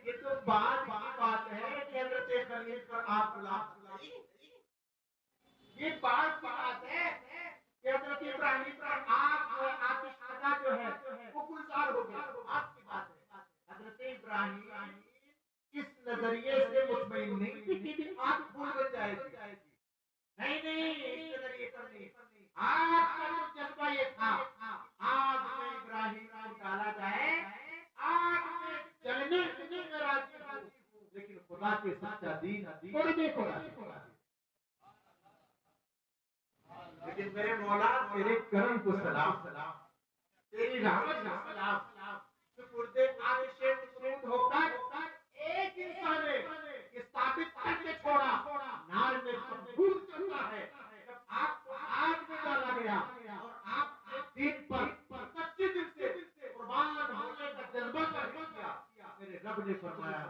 Speaker 1: یہ تو بات ہے کہ حضرت خلیل پر آپ غلام بلائی. یہ بات ہے کہ حضرت ابراہیم پر آتش خدا جو ہے وہ گلزار ہو گیا. آپ کی بات ہے. حضرت ابراہیم اس نظریے سے مطمئن نہیں تھی کہ آگ پھول بن جائے گی. نہیں اس نظریے پر نہیں. آگ کا جو جذبہ یہ تھا آگ میں ابراہیم کو ڈالا جائے، آگ میں جلنے میں راضی ہوں، لیکن خدا کے سچا دین کوئی نہیں کو راضی. لیکن میرے مولا تیرے کرم کو سلام، تیری رحمت کو سلام. سپردے عارش مقصود ہو کر ایک انسان نے یہ ثابت کر کے چھوڑا نار میں مقبول چلتا ہے. جب آپ کو آگ میں ڈالا گیا اور آپ دین پر سچے دل سے قربان ہونے کا جذبہ کر کیا، میرے رب نے فرمایا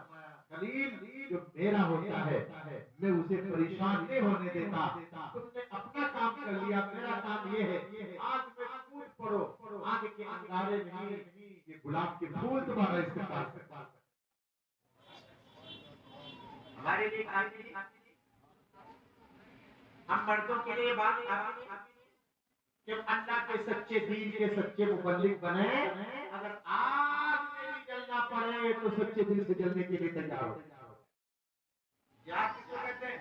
Speaker 1: خلیل جو میرا ہوتا ہے میں اسے پریشان نہیں ہونے دیتا. تم نے اپنا کام کر لیا، میرا کام یہ ہے آگ میں کود پڑو. آگ کے انگارے میں یہ گلاب کے پھول تمہارا استقبال کرتا ہے. ہمارے لیے ہم مردوں کے لیے بات جب اللہ کے سچے دین کے سچے مبلغ بنے، اگر آگ میں بھی جلنا پڑے تو سچے دل سے جلنے کے لیے تیار ہو. جہاد کس کو کہتے ہیں؟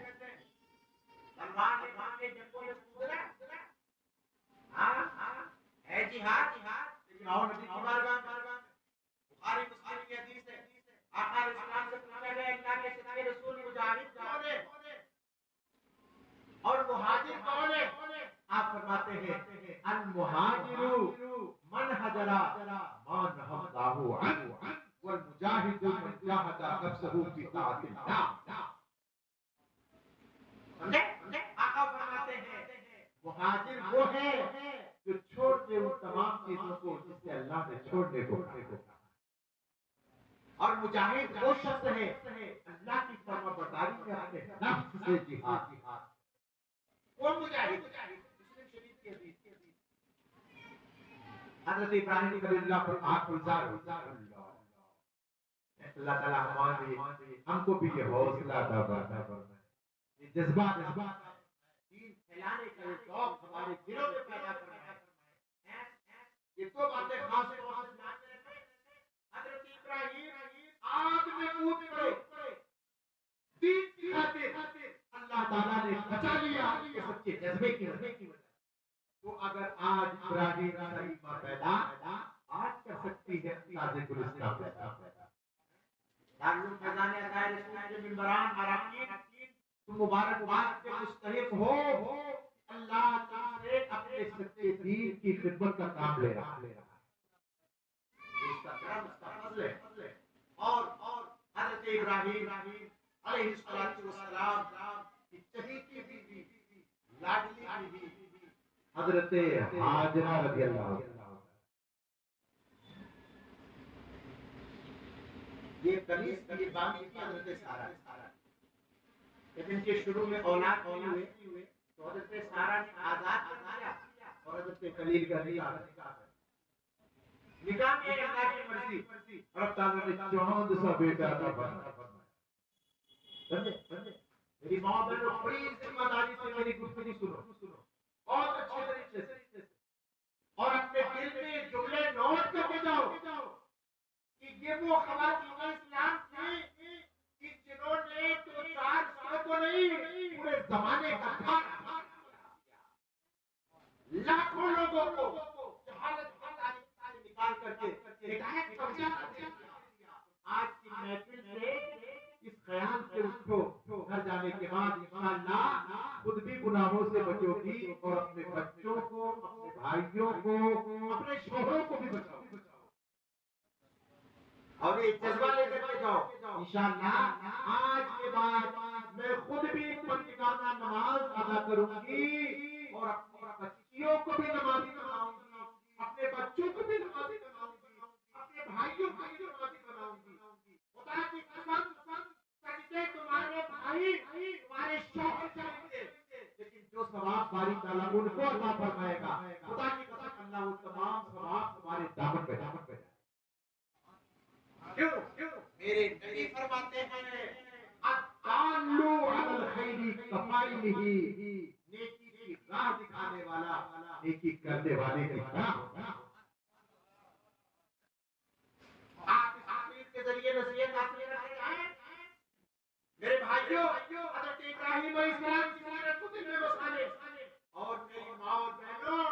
Speaker 1: سلمان کے جنگوں میں گزرا ہے جہاد. لیکن اور نبی کی بارگاہ بخاری مسلم کی حدیث ہے، آقا علیہ السلام سے پوچھا گیا اللہ کے سچے رسول مجاہد کون ہے اور مہاجر کون ہے؟ آپ فرماتے ہیں المہاجر من حجر ما نهى الله عنه والمجاهد من جاهد نفسه في طاعة الله. مہاجر وہ ہے جو چھوڑ دے ان تمام چیزوں کو جس سے اللہ نے چھوڑنے کو کہا، اور مجاہد وہ شخص ہے اللہ کی فرما برداری میں اپنے نفس سے جہاد، وہ مجاہد مسلم شریف کی حدیث، حضرت ابراہیم خلیل اللہ پر آنکھ گزار اللہ تعالیٰ ہمارے ہم کو بھی یہ حوصلہ عطا فرمائے، یہ جذبات دین پھیلانے کا یہ ذوق ہمارے دلوں میں پیدا فرمائے۔ یہ دو باتیں خاص طور سے ذہن میں رکھیں۔ حضرت ابراہیم آگ میں کود پڑے، دین کی خاطر اللہ تعالیٰ نے بچا لیا اس سچے جذبے کی وجہ۔ تو اگر آج ابراہیم خلیفہ پیدا آج کر سکتی ہے تازہ گلستان پیدا۔ دارالعلوم فیضان عطائے رسول کے ممبران اراکین تم مبارکباد کے مستحق ہو، اللہ تم سے اپنے سچے دین کی خدمت کا کام لے رہا ہے، اس کا کرم اس کا فضل ہے۔ اور حضرت ابراہیم علیہ السلام کی چہیتی بیوی لاڈلی بیوی حضرت ہاجرہ رضی اللہ عنہا، یہ کنیز کی باقی کی حضرت سارہ، لیکن کے شروع میں اولاد نہیں ہوئے تو حضرت سارہ نے آزاد کر دیا اور حضرت خلیل کا نکاح میں اللہ کی مرضی رب تعالیٰ نے چاند سا بیٹا عطا فرمایا۔ میری ماں بہنوں بڑی ذمہ داری سے میری گفتگو سنو، بہت اچھے طریقے سے، اور اپنے دل میں جملے نوٹ کر کے جاؤ کہ یہ وہ خواتین اسلام تھی کہ جنہوں نے تو 400 کو نہیں پورے زمانے کا بھار لاکھوں لوگوں کو جہالت سے نکال کر کے ہدایت پہنچا دیا۔ آج کی محفل سے اس خیال سے اٹھو، گھر جانے کے بعد انشاءاللہ خود بھی گناہوں سے بچو گی اور اپنے بچوں کو، اپنے بھائیوں کو، اپنے شوہروں کو بھی بچاؤ، اور یہ جذبہ لے کر کے جاؤ۔ انشاءاللہ آج کے بعد میں خود بھی پنجگانہ نماز ادا کروں گی اور اپنی بچیوں کو بھی نمازی بناؤں گی، اپنے بچوں کو بھی نمازی بناؤں گی، اپنے بھائیوں کو بھی نمازی بناؤں گی۔ خدا کی قسم سجدے تمہارے بھائی تمہارے شوہر کریں گے، لیکن جو ثواب باری تعالیٰ ان کو عطا فرمائے گا، خدا کی قسم اللہ وہ تمام ثواب تمہارے دامن پہ جائے۔ کیوں؟ میرے نبی فرماتے ہیں الدالُّ علی الخیر کفاعلہ، نیکی کی راہ دکھانے والا نیکی کرنے والے کی طرح ہوگا۔ آپ اس تقریر کے ذریعے نصیحت حاصل کرنا چاہیں میرے بھائیوں، حضرت ابراہیم علیہ السلام کی سیرت کو دل میں بسا لیں، اور میری ماں اور بہنوں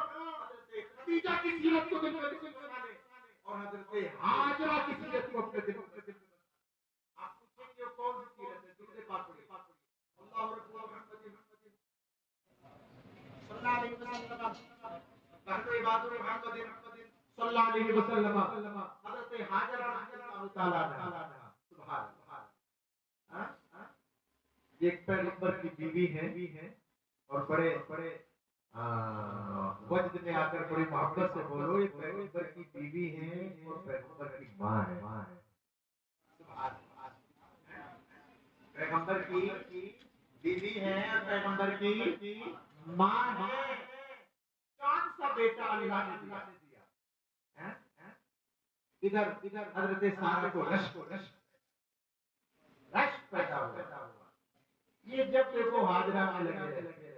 Speaker 1: حضرت خدیجہ کی سیرت کو دل میں بسا لیں، اور حضرت ہاجرہ کی سیرت کو اپنے دل میں بسا لیں۔ آپ پوچھیں گے کون سی سیرت ہے؟ درود پاک پڑھیے، اللہ رب محمد صلی اللہ علیہ وسلم، نحن عباد محمد صلی اللہ علیہ وسلم، حضرت ہاجرہ رضی اللہ تعالیٰ عنہا، سبحان اللہ۔ ایک پیغمبر کی بیوی ہے اور بڑے وجد میں آ کر بڑی محبت سے بولو، ایک پیغمبر کی بیوی ہے اور پیغمبر کی ماں ہے۔ پیغمبر کی بیوی ہے اور پیغمبر کی ماں ہے، چاند سا بیٹا اللہ نے دیا۔ ادھر حضرت سارہ کو رشک پیدا ہوا، یہ جب دیکھو ہاجرہ میں لگے رہتے،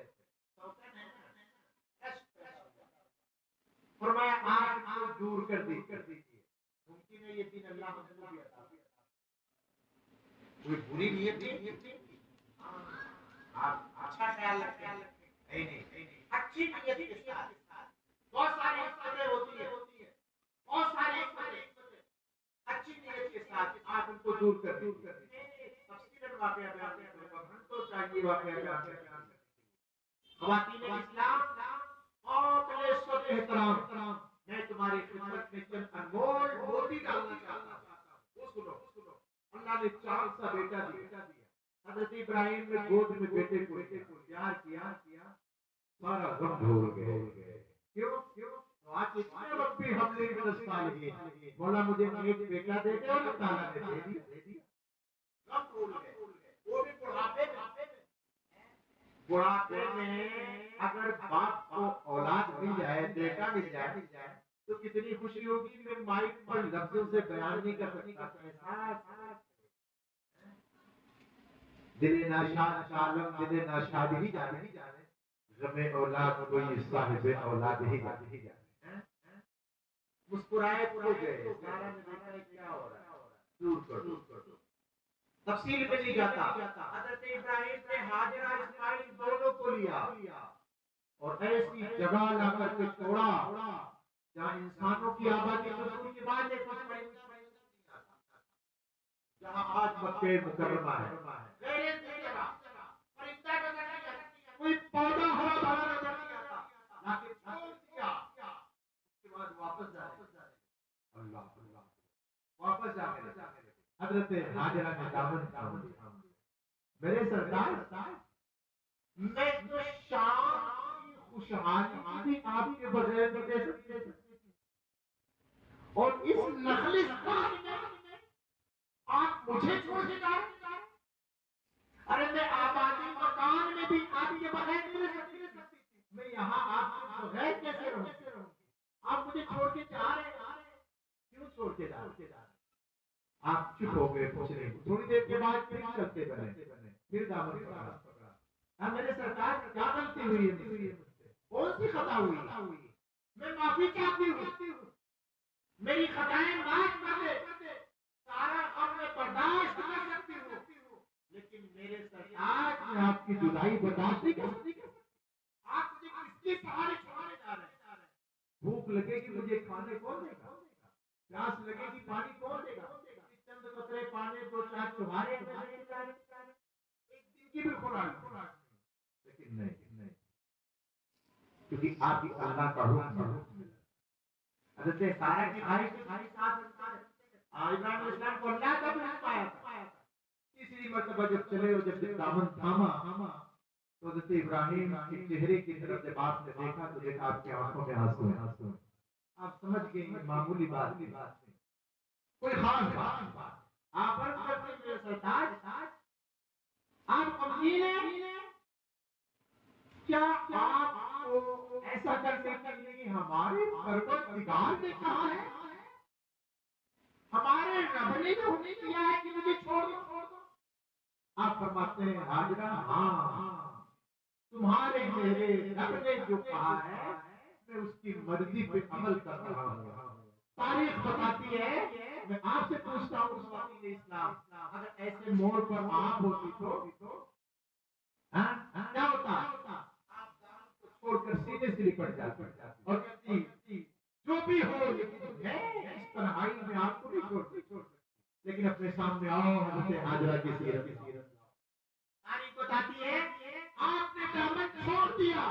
Speaker 1: فرمایا آج کو دور کر دیجیے، ممکن ہے یہ دن اللہ ہم کو بھی عطا کرے۔ کوئی بری نیت تھی؟ آپ اچھا خیال رکھیں، نہیں، اچھی نیت کے ساتھ بہت ساری حکمتیں ہوتی ہیں، بہت ساری حکمتیں اچھی نیت کے ساتھ آپ ان کو دور کر دیجیے۔ تفصیلاً واقعہ بیان کرنے کا گھنٹوں چاہیے واقعہ بیان کرنے۔ خواتین اسلام قابل سب احترام، میں تمہاری خدمت میں چند انمول موتی ڈالنا چاہتا ہوں، وہ سنو۔ اللہ نے چاند سا بیٹا دیا، حضرت ابراہیم نے گود میں بیٹے کو پیار کیا، سارا غم بھول گئے. کیوں؟ آج اتنے وقت بھی ہم نے مولا مجھے ایک بیٹا دے دے اور تعالیٰ نے دے دیا. غم بھول گئے. وہ بھی بڑھاپے میں. بڑھاپے میں اگر باپ کو اولاد مل جائے، بیٹا مل جائے تو کتنی خوشی ہوگی. میں مائک پر لفظوں سے بیان نہیں کر سکتا. دل ناشاد عالم دل ناشاد ہی جانے غم اولاد کوئی صاحب اولاد ہی جانے. مسکرائے تو گئے. سارا نے دیکھا ہے کیا ہو رہا ہے. دور کر دو. تفصیل میں نہیں جاتا. حضرت ابراہیم نے ہاجرہ اسماعیل دونوں کو لیا اور ایسی جگہ لا کر کے چھوڑا جہاں انسانوں کی آبادی شروع کی بات ہے. جہاں آج مکہ مکرمہ ہے. کوئی پودا ہرا بھرا نظر نہیں آتا. لیکن چھوڑ دیا. اس کے بعد واپس جانے. اللہ واپس جانے لگے. حضرت ہاجرہ نے دامن تھام لیا. میرے سردار میں تو شام کی خوشحالی بھی آپ کے بغیر نہیں دے سکتے. اور اس نخلستان میں آپ مجھے چھوڑ کے جا رہے ہیں. ارے میں آبادی مکان میں بھی آپ کے بغیر نہیں رہ سکتی. میں یہاں آپ کے بغیر کیسے رہوں؟ آپ مجھے چھوڑ کے جا رہے ہیں. کیوں چھوڑ کے جا رہے ہیں؟ آپ چپ ہو گئے. پوچھ رہے تھوڑی دیر کے بعد پھر چلتے بنے. پھر دامن پکڑا. میرے سرکار کیا غلطی ہوئی ہے؟ کون سی خطا ہوئی؟ میں معافی چاہتی ہوں. میری خطائیں معاف کر دے. سارا غم میں برداشت کر سکتی ہوں. لیکن میرے سرکار میں آپ کی جدائی برداشت نہیں کر سکتی. آپ مجھے کس کے سہارے چھوڑنے جا رہے ہیں؟ بھوک لگے گی مجھے کھانے کون دے گا؟ پیاس لگے گی پانی کون دے گا؟ چند قطرے پانی دو چار چوہارے ایک دن کی بھی خوراک. لیکن نہیں کیونکہ آپ کی اللہ کا حکم ہے. حضرت سارا کی خواہش ساتھ ابراہیم علیہ السلام کو اللہ کا بھی حکم آیا تھا. تیسری مرتبہ جب چلے اور جب دامن تھاما تو حضرت ابراہیم کے چہرے کی طرف جب آپ نے دیکھا تو دیکھا آپ کی آنکھوں میں آنسو ہیں. آپ سمجھ گئے یہ معمولی بات نہیں. کوئی خاص بات. آپ عرض کرتے ہیں میرے سرتاج آپ غمگین ہیں. کیا آپ کو ایسا کرنے کے لیے ہمارے پروردگار نے کہا ہے؟ ہمارے رب نے تو نہیں کیا ہے کہ مجھے چھوڑ دو. آپ فرماتے ہیں ہاجرہ ہاں تمہارے میرے رب نے جو کہا ہے میں اس کی مرضی پہ عمل کر رہا ہوں. تاریخ بتاتی ہے. میں آپ سے پوچھتا ہوں خواتین اسلام اگر ایسے موڑ پر آپ ہوتی تو کیا ہوتا؟ آپ دان کو چھوڑ کر سیدھے سے لپٹ جاتی اور کہتی جو بھی ہو لیکن میں اس تنہائی میں آپ کو نہیں چھوڑ سکتی. لیکن اپنے سامنے آؤ حضرت ہاجرہ کی سیرت. تاریخ بتاتی ہے آپ نے دامن چھوڑ دیا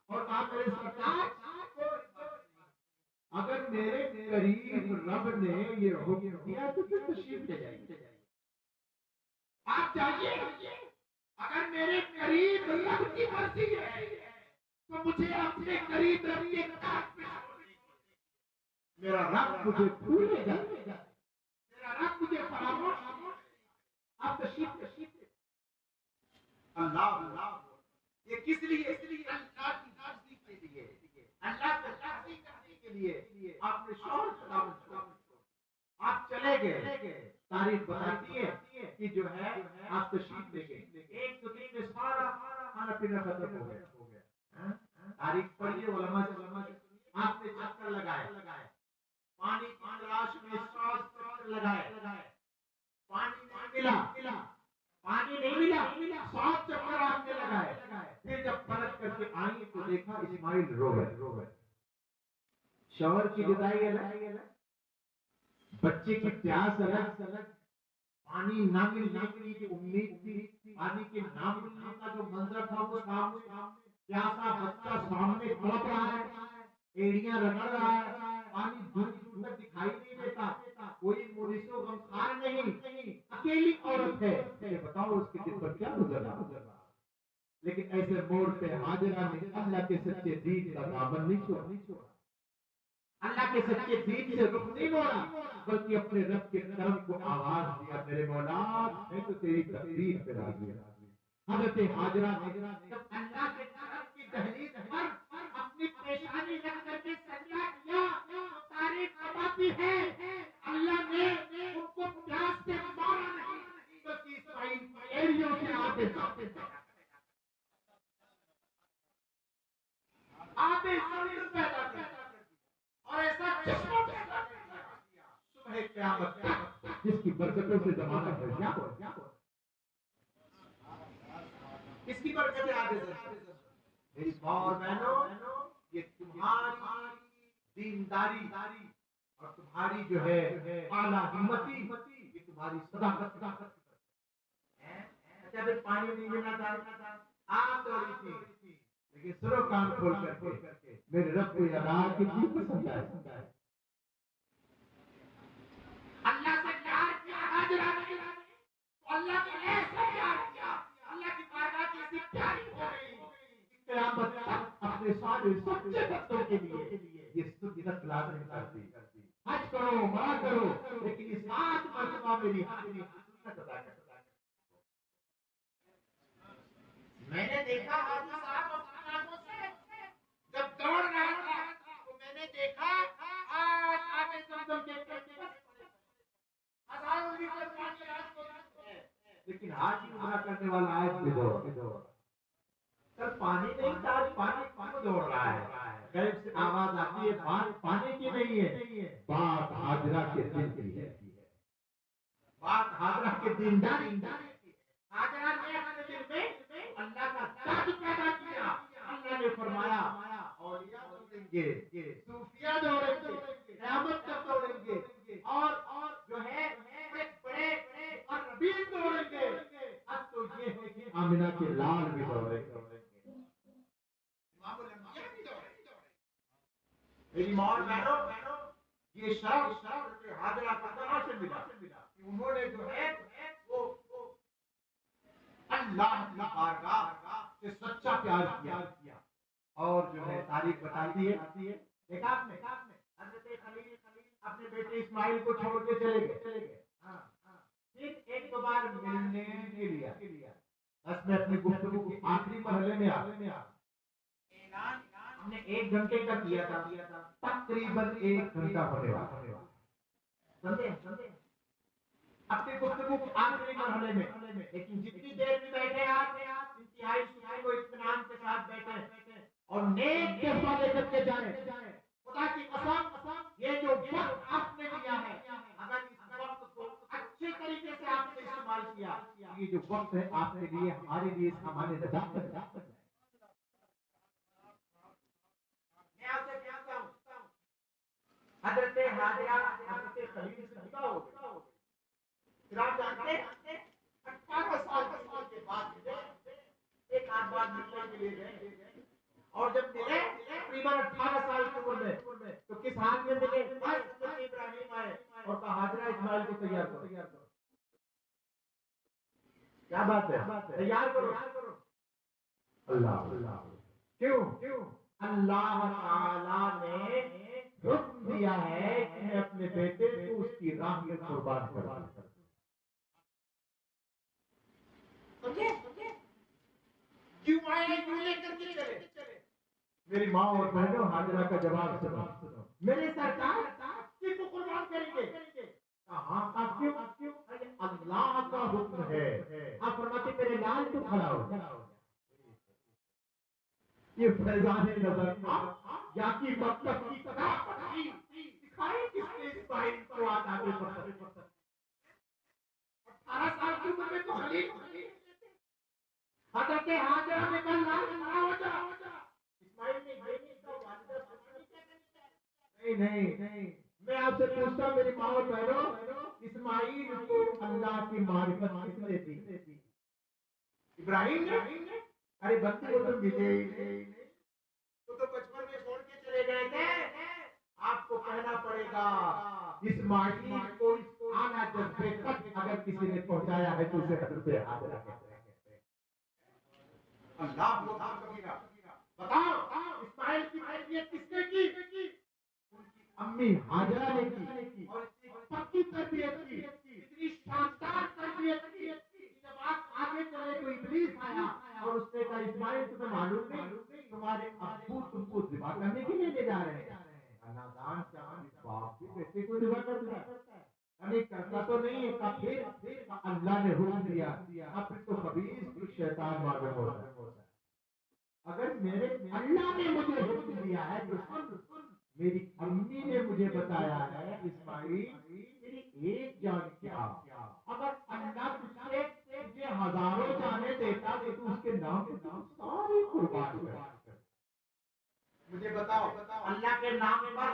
Speaker 1: اور آپ میرے سرکار اگر میرے قریب رب نے یہ حکم دیا تو پھر تشریف لے جائیے. آپ جائیے. اگر میرے قریب رب کی مرضی ہے تو مجھے اپنے قریب رب کے کاٹ پہ میرا رب مجھے بھولے گا. میرا رب مجھے فراموش. آپ تشریف اللہ یہ کس لیے؟ اللہ کی راضی کے لیے. اللہ کو راضی کرنے کے لیے آپ نے شوہر سلام چھوڑا. آپ چلے گئے. تاریخ بتاتی ہے کہ جو ہے آپ تشریف لے گئے. ایک دو دن میں سارا کھانا پینا ختم ہو گیا. تاریخ پڑھیے علماء سے. آپ نے چکر لگائے. پانی کی تلاش میں 100 چکر لگائے. پانی نہیں ملا. پانی نہیں ملا. 100 چکر آپ نے لگائے. پھر جب پلٹ کر کے آئی تو دیکھا اسماعیل رو گئے. شوہر کی جدائی الگ, بچے کی پیاس الگ, پانی نہ ملنے کی امید تھی, پانی کے نہ ملنے کا جو منظر تھا وہ سامنے, پیاسا بچہ سامنے تڑپ رہا ہے, ایڑیاں رگڑ رہا ہے, پانی دور دور تک دکھائی نہیں دیتا, کوئی مونس و غمخوار نہیں, اکیلی عورت ہے. بتاؤ اس کے دل پر کیا گزر رہا.
Speaker 2: لیکن ایسے موڑ پہ حاجرہ نے اللہ کے سچے دین کا دامن نہیں چھوڑا، اللہ کے سچے دین سے رخ نہیں موڑا، بلکہ اپنے رب کے کرم کو آواز دیا، میرے مولا میں تو تیری تقدیر پہ راضی ہوں۔ حضرت حاجرہ نے جب اللہ کے کرم کی دہلیز پر اپنی پریشانی رکھ کر کے سجدہ کیا تو تاریخ بتاتی ہے اللہ نے ان کو پیاس سے مارا نہیں بلکہ اسماعیل ایڑیوں سے آتے جاتے آتے سمندر پیدا کر اور ایسا چشمہ پیدا کیا صبح قیامت جس کی برکتوں سے زمانہ بھر گیا ہو، کس کی برکتیں آگے سے میری ماں اور بہنوں، یہ تمہاری دینداری اور تمہاری جو ہے اعلیٰ ہمتی، یہ تمہاری صداقت ہے۔ اچھا پھر پانی نہیں ملنا تھا، آپ تو رہی تھی، لیکن سنو کان کھول کر کے میرے رب کو یہ راہ کتنی پسند ہے۔ اللہ سے پیار کیا حاجرہ نے، اللہ نے ایسا پیار کیا، اللہ کی بارگاہ کیسی پیاری ہو گئی، قیامت تک اپنے سارے سچے بندوں کے لیے یہ سنت لازم کر دی۔ حج کرو، عمرہ کرو، لیکن اس 7 مرتبہ میری حاضری سنت ادا کرو۔ میں نے دیکھا حاجی صاحب اپنی آنکھوں سے جب دوڑ رہا تھا تو میں نے دیکھا آج آگے زمزم کے کنارے ہزاروں لیٹر پانی رات کو ہے، لیکن حاجی عمرہ کرنے والا آج بھی دوڑ سر پانی نہیں تھا، پانی کیوں دوڑ رہا ہے؟ غیب سے آواز آتی ہے بات پانی کی نہیں ہے، بات حاجرہ کے دل کی ہے، بات حاجرہ کے دینداری کی ہے۔ حاجرہ نے اپنے دل میں اللہ کا درد پیدا کیا، اللہ نے فرمایا اولیاء دوڑیں گے، صوفیاء دوڑیں گے، قیامت تک دوڑیں گے، اور جو ہے بڑے اور ربیع دوڑیں گے، اب تو یہ ہے کہ آمنہ کے لال بھی دوڑیں گے، امام الانبیاء بھی دوڑیں گے۔ میری ماں اور بہنوں، یہ شرف حاجرہ کو کہاں سے ملا کہ انہوں نے جو ہے وہ اللہ کی بارگاہ سے سچا پیار کیا، اور جو ہے تاریخ بتاتی ہے دیکھا آپ نے حضرت خلیل اپنے بیٹے اسماعیل کو چھوڑ کے چلے گئے، پھر ایک دو بار ملنے کے لیے بس میں اپنی گفتگو کی آخری مرحلے میں اعلان ہم نے 1 گھنٹے کا کیا تھا، تقریباً 1 گھنٹہ ہونے والا، سمجھے اپنی گفتگو کے آخری مرحلے میں، لیکن جتنی دیر میں بیٹھے آپ انتہائی سکون و اطمینان کے ساتھ بیٹھے اور نیک جذبہ لے کر کے جائیں، خدا کی قسم یہ جو وقت آپ نے لیا ہے اگر اس وقت کو اچھے طریقے سے آپ نے استعمال کیا، یہ جو وقت ہے آپ کے لیے ہمارے لیے ہمارے نجات ہے۔ میں آپ سے کہتا ہوں حضرت حاجرہ حضرت خلیل سے جدا ہو گئی، پھر آپ جانتے ہیں 18 سال کے بعد ایک آدھ بار ملنے کے لیے گئے، اور جب ملے تقریباً 18 سال کی عمر میں تو کس حال میں ملے؟ بس حضرت ابراہیم آئے اور کہا حاجرہ اسماعیل کو تیار کرو، کیا بات ہے تیار کرو، اللہ کیوں؟ اللہ تعالی نے حکم دیا ہے کہ میں اپنے بیٹے کو اس کی راہ میں قربان کروں۔ کیوں آئے کیوں لے کر کے چلے؟ میری ماں اور بہنوں حاجرہ کا جواب سنو، میرے سرکار کسی کو قربان کریں گے؟ ہاں کیوں؟ اللہ کا حکم ہے، آپ فرماتے میرے لال تو کھڑا ہو، یہ فیضان نظر یا کی مکتب کی دکھائی کس نے اسماعیل کو آداب پر 18 سال کی عمر میں تو خلیل حضرت حاجرہ نے کہا لا ہو جا، اسماعیل نے یہ نہیں کہا والدہ نہیں، میں آپ سے پوچھتا ہوں میری ماں اور بہنوں، اسماعیل کو اللہ کی معرفت کس نے دی؟ ابراہیم نے؟ ارے بچے کو تو ملے ہی نہیں، تو بچپن میں چھوڑ کے چلے گئے تھے۔ آپ کو کہنا پڑے گا اسماعیل کو اعلیٰ جذبے تک اگر کسی نے پہنچایا ہے تو اسے حضرت حاجرہ کہتے ہیں۔ اللہ کو کبیرہ بتاؤ اسماعیل کی تربیت کس نے کی؟ ان کی امی ہاجرہ نے کی اور اتنی پکی تربیت کی، اتنی شاندار تربیت کی کہ جب آپ آگے چلے تو ابلیس آیا اور اس نے کہا اسماعیل تمہیں معلوم نہیں تمہارے ابو تم کو ذبح کرنے کے لیے لے جا رہے ہیں؟ نادان چاند باپ بھی بیٹے کو ذبح کرتا ہے، یعنی کرتا تو نہیں ہے، کا پھر اللہ نے حکم دیا، اب پھر تو خبیث بھی شیطان معلوم ہوتا ہے۔ اگر میرے اللہ نے مجھے حکم دیا ہے تو سن، میری امی نے مجھے بتایا ہے اسماعیل تیری ایک جان کیا، اگر اللہ تجھے ہزاروں جانیں دیتا تو تو اس کے نام پہ ساری قربان کر۔ مجھے بتاؤ اللہ کے نام پر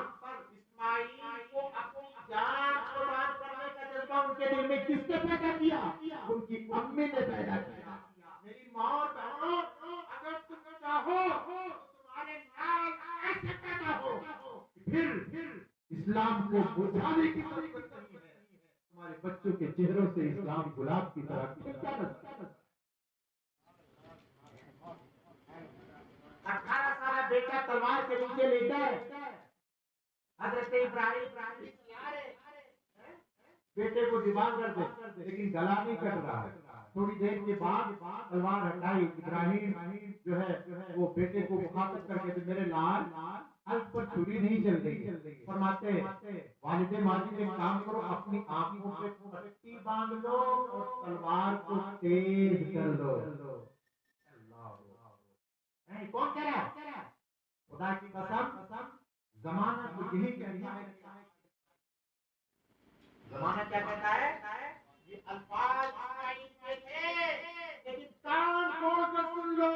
Speaker 2: اسماعیل کو اپنی جان قربان کرنے کا جذبہ ان کے دل میں کس نے پیدا کیا؟ ان کی امی نے پیدا کیا۔ میری ماں اور بہنوں، اگر تم چاہو تو تمہارے لال ایسے پیدا ہو پھر اسلام کو بجھانے کی ضرورت نہیں ہے، تمہارے بچوں کے چہروں سے اسلام گلاب کی طرح کھلتا رہتا ہے۔ 18 سالہ بیٹا تلوار کے نیچے لیٹا ہے، حضرت ابراہیم بیٹے کو ذبح کر دے لیکن گلا نہیں کٹ رہا ہے۔ تھوڑی دیر کے بعد تلوار ہٹائی، ابراہیم جو ہے وہ بیٹے کو مخاطب کر کے میرے لال حلق پر چھری نہیں چل رہی، فرماتے والد ماجد ایک کام کرو، اپنی آنکھوں پہ پٹی باندھ لو اور تلوار کو تیز کر دو۔ کون کہہ رہا ہے؟ خدا کی قسم زمانہ تو یہی کہتا ہے، زمانہ کیا کہتا ہے؟ یہ الفاظ اسماعیل کے تھے لیکن کان کھول کر سن لو،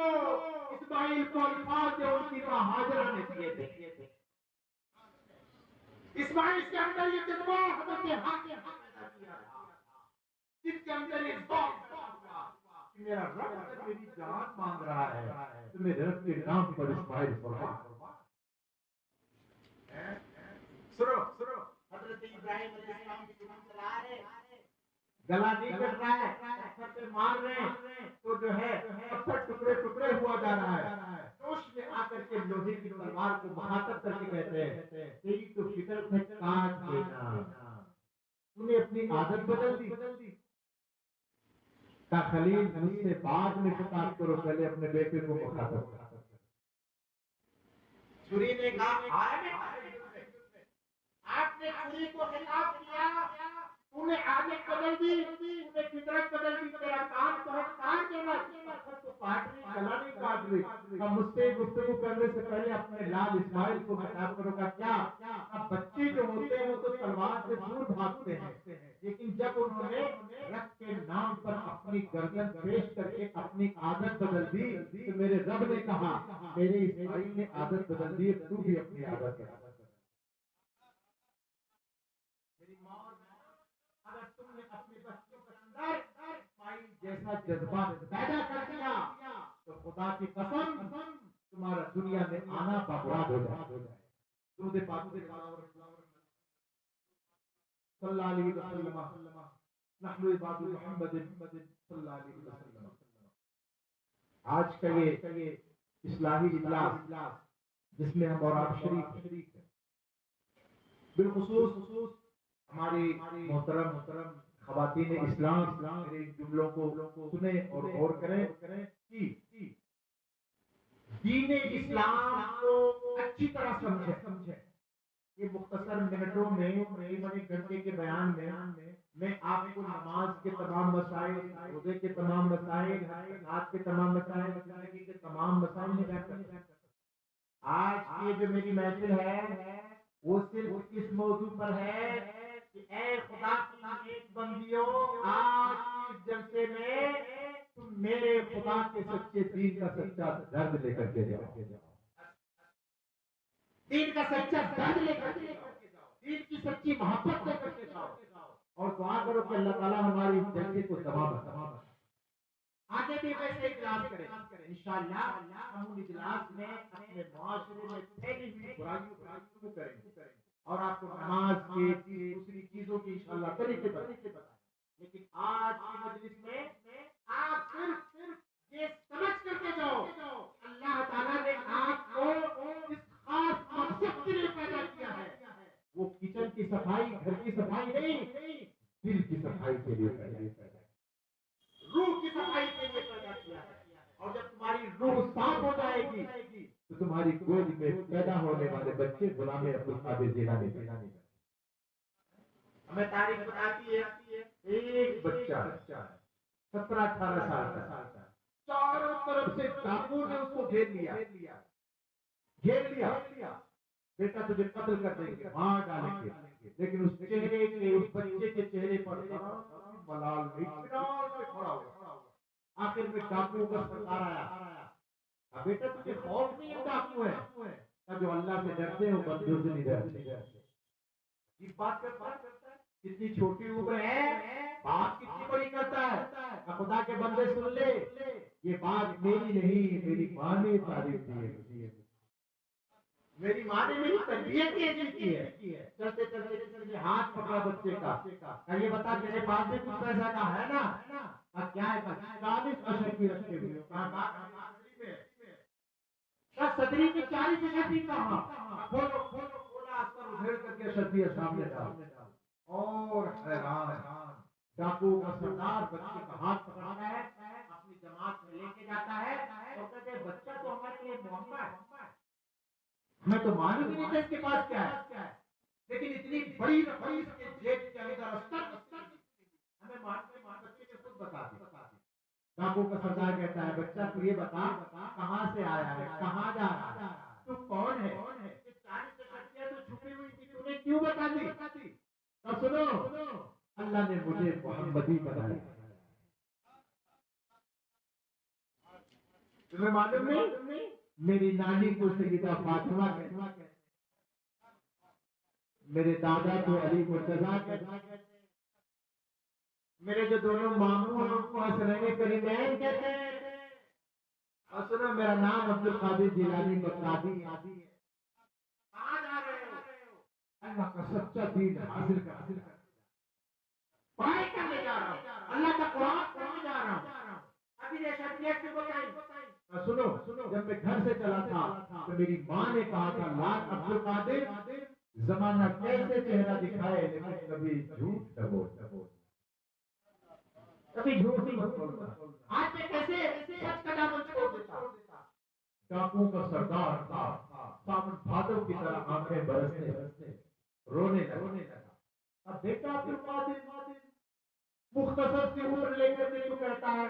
Speaker 2: اسماعیل کو الفاظ جو ان کی ماں ہاجرہ نے دیے تھے۔ اسماعیل کے اندر یہ جذبہ حضرت حاجرہ پیدا کیا تھا، جس کے اندر یہ ذوق پیدا ہوا کہ میرا رب اگر میری جان مانگ رہا ہے تو میرے رب کے نام پر اسماعیل قربان۔ سنو حضرت ابراہیم علیہ السلام کی زبان چلا رہے، گلا نہیں کٹ رہا ہے، پتھر پہ مار رہے ہیں تو جو ہے پتھر ٹکڑے ٹکڑے ہوا جا رہا ہے۔ جوش میں آ کر کے لوہے کی تلوار کو مخاطب کر کے کہتے ہیں تیری تو فکر تھا کاٹ دینا، تو نے اپنی عادت بدل دی۔ کا خلیل مجھ سے بعد میں خطاب کرو، پہلے اپنے بیٹے کو مخاطب کرو۔ چھری نے کہا آپ نے چھری کو خطاب کیا، تو نے عادت بدل دی، تو نے فطرت بدل دی، تیرا کام تو ہے کاٹ دینا، پتھر تو کاٹ رہی، گلا نہیں کاٹ رہی۔ اب مجھ سے گفتگو کرنے سے پہلے اپنے لال اسماعیل کو خطاب کرو گا کیا؟ اب بچے جو ہوتے ہیں وہ تو تلوار سے دور بھاگتے ہیں، لیکن جب انہوں نے رب کے نام پر اپنی گردن پیش کر کے اپنی عادت بدل دی تو میرے رب نے کہا میرے اسماعیل نے عادت بدل دی، تو بھی اپنی عادت بدل۔ اگر تم نے اپنے بچوں کے اندر اسماعیل جیسا جذبہ پیدا کر دیا تو خدا کی قسم تمہارا دنیا میں آنا برباد ہو جائے۔ درود پاک صلی اللہ علیہ وسلم، نحن عباد محمد صلی اللہ علیہ وسلم۔ آج کا یہ اصلاحی اجلاس جس میں ہم اور آپ شریک ہیں، بالخصوص ہماری محترم خواتین اسلام میرے جملوں کو سنیں اور غور کریں کہ دین اسلام کو اچھی طرح سمجھیں۔ یہ مختصر منٹوں میں ایک گھنٹے کے بیان میں آپ کو نماز کے تمام مسائل، روزے کے تمام مسائل، زکات کے تمام مسائل، زندگی کے تمام مسائل میں بیان کر سکتا ہوں۔ آج کی جو میری محفل ہے وہ صرف اس موضوع پر ہے کہ اے خدا کی نیک بندیوں، آج اس جلسے میں تم میرے خدا کے سچے دین کا سچا درد لے کر کے جاؤ، دین کا سچا درد لے کر کے جاؤ، دین کی سچی محبت لے کر کے جاؤ، اور دعا کرو کہ اللہ تعالیٰ ہماری اس جلسے کو تمام آگے بھی ویسے اجلاس کریں انشاءاللہ۔ ہم ان اجلاس میں اپنے معاشرے میں پھیلی ہوئی برائیوں پر گفتگو کریں گے اور آپ کو نماز کی دوسری چیزوں کی انشاءاللہ طریقے بتائیں۔ لیکن آج کی مجلس میں آپ صرف یہ سمجھ کر کے جاؤ صفائی گھر کی صفائی نہیں، دل کی صفائی کے لیے پیدا کیا ہے، روح کی صفائی کے لیے پیدا کیا ہے۔ اور جب تمہاری روح صاف ہو جائے گی تو تمہاری گود میں پیدا ہونے والے بچے غلام عبدالقادر جیلانی بنیں۔ ہمیں تاریخ بتاتی ہے ایک بچہ 17-18 سال کا، چاروں طرف سے ڈاکو نے اس کو گھیر لیا، بیٹا تجھے قتل کر دیں گے، مار ڈالیں گے، لیکن اس چہرے کے، اس بچے کے چہرے پر ملال نہیں، کنار میں کھڑا ہوا۔ آخر میں ڈاکو کا سردار آیا، اب بیٹا تجھے خوف نہیں ہے ڈاکو ہے، جو اللہ سے ڈرتے ہو بندوں سے نہیں ڈرتے۔ یہ بات کرتا ہے، کتنی چھوٹی عمر ہے، بات کتنی بڑی کرتا ہے۔ خدا کے بندے سن لے، یہ بات میری نہیں، میری ماں نے تعریف دی ہے، میری ماں نے میری تربیت ایسی کی ہے۔ چلتے چلتے ہاتھ پکڑا بچے کا، یہ بتا تیرے پاس بھی کچھ پیسہ کا ہے نا؟ کیا ہے؟ 40 اشرفی رکھے ہوئے، صدری میں 40 اشرفی کہاں؟ کھولا اثر ادھیڑ کر کے اشرفی سامنے ڈال، اور حیران ڈاکو کا سردار بچے کا ہاتھ پکڑاتا ہے، اپنی جماعت میں لے کے جاتا ہے اور کہتے ہیں بچہ تو ہمارے لیے معاملہ ہے، میں تو معلوم ہی نہیں تھا اس کے پاس کیا ہے، لیکن اتنی بڑی رقم اس کے جیب کے اندر ہمیں بچے نے خود بتا دی۔ ڈاکو کا سردار کہتا ہے بچہ تو یہ بتا کہاں سے آیا ہے، کہاں جا رہا ہے، تو کون ہے، یہ 40 اشرفیاں تو چھپی ہوئی تھی، تمہیں کیوں بتا دی؟ اب سنو، اللہ نے مجھے محمدی بنایا، تمہیں معلوم نہیں؟ میری نانی کو سیدہ فاطمہ کہتے، میرے دادا کو علی مرتضیٰ کہتے، میرے جو دونوں ماموں ہیں ان کو حسنین کریمین کہتے ہیں، اور سنو میرا نام عبدالقادر جیلانی بغدادی ہے۔ کہاں جا رہے ہو؟ اللہ کا سچا دین حاصل کر، پڑھائی کرنے جا رہا ہوں، اللہ کا قرآن پڑھنے جا رہا ہوں۔ ابھی یہ شخصیت کیوں بتائی؟ سنو، جب میں گھر سے چلا تھا تو میری ماں نے کہا تھا لاٹ عبدالقادر زمانہ کیسے چہرہ دکھائے لیکن کبھی جھوٹ نہ بول، کبھی جھوٹ نہیں بولتا، آج میں کیسے سچ کا دامن چھوڑ دیتا۔ ڈاکو کا سردار تھا، ساون بھادو کی طرح آنکھیں برستے رونے لگا۔ اب بیٹا عبدالقادر مختصر سی عمر لے کر کے تو کہتا ہے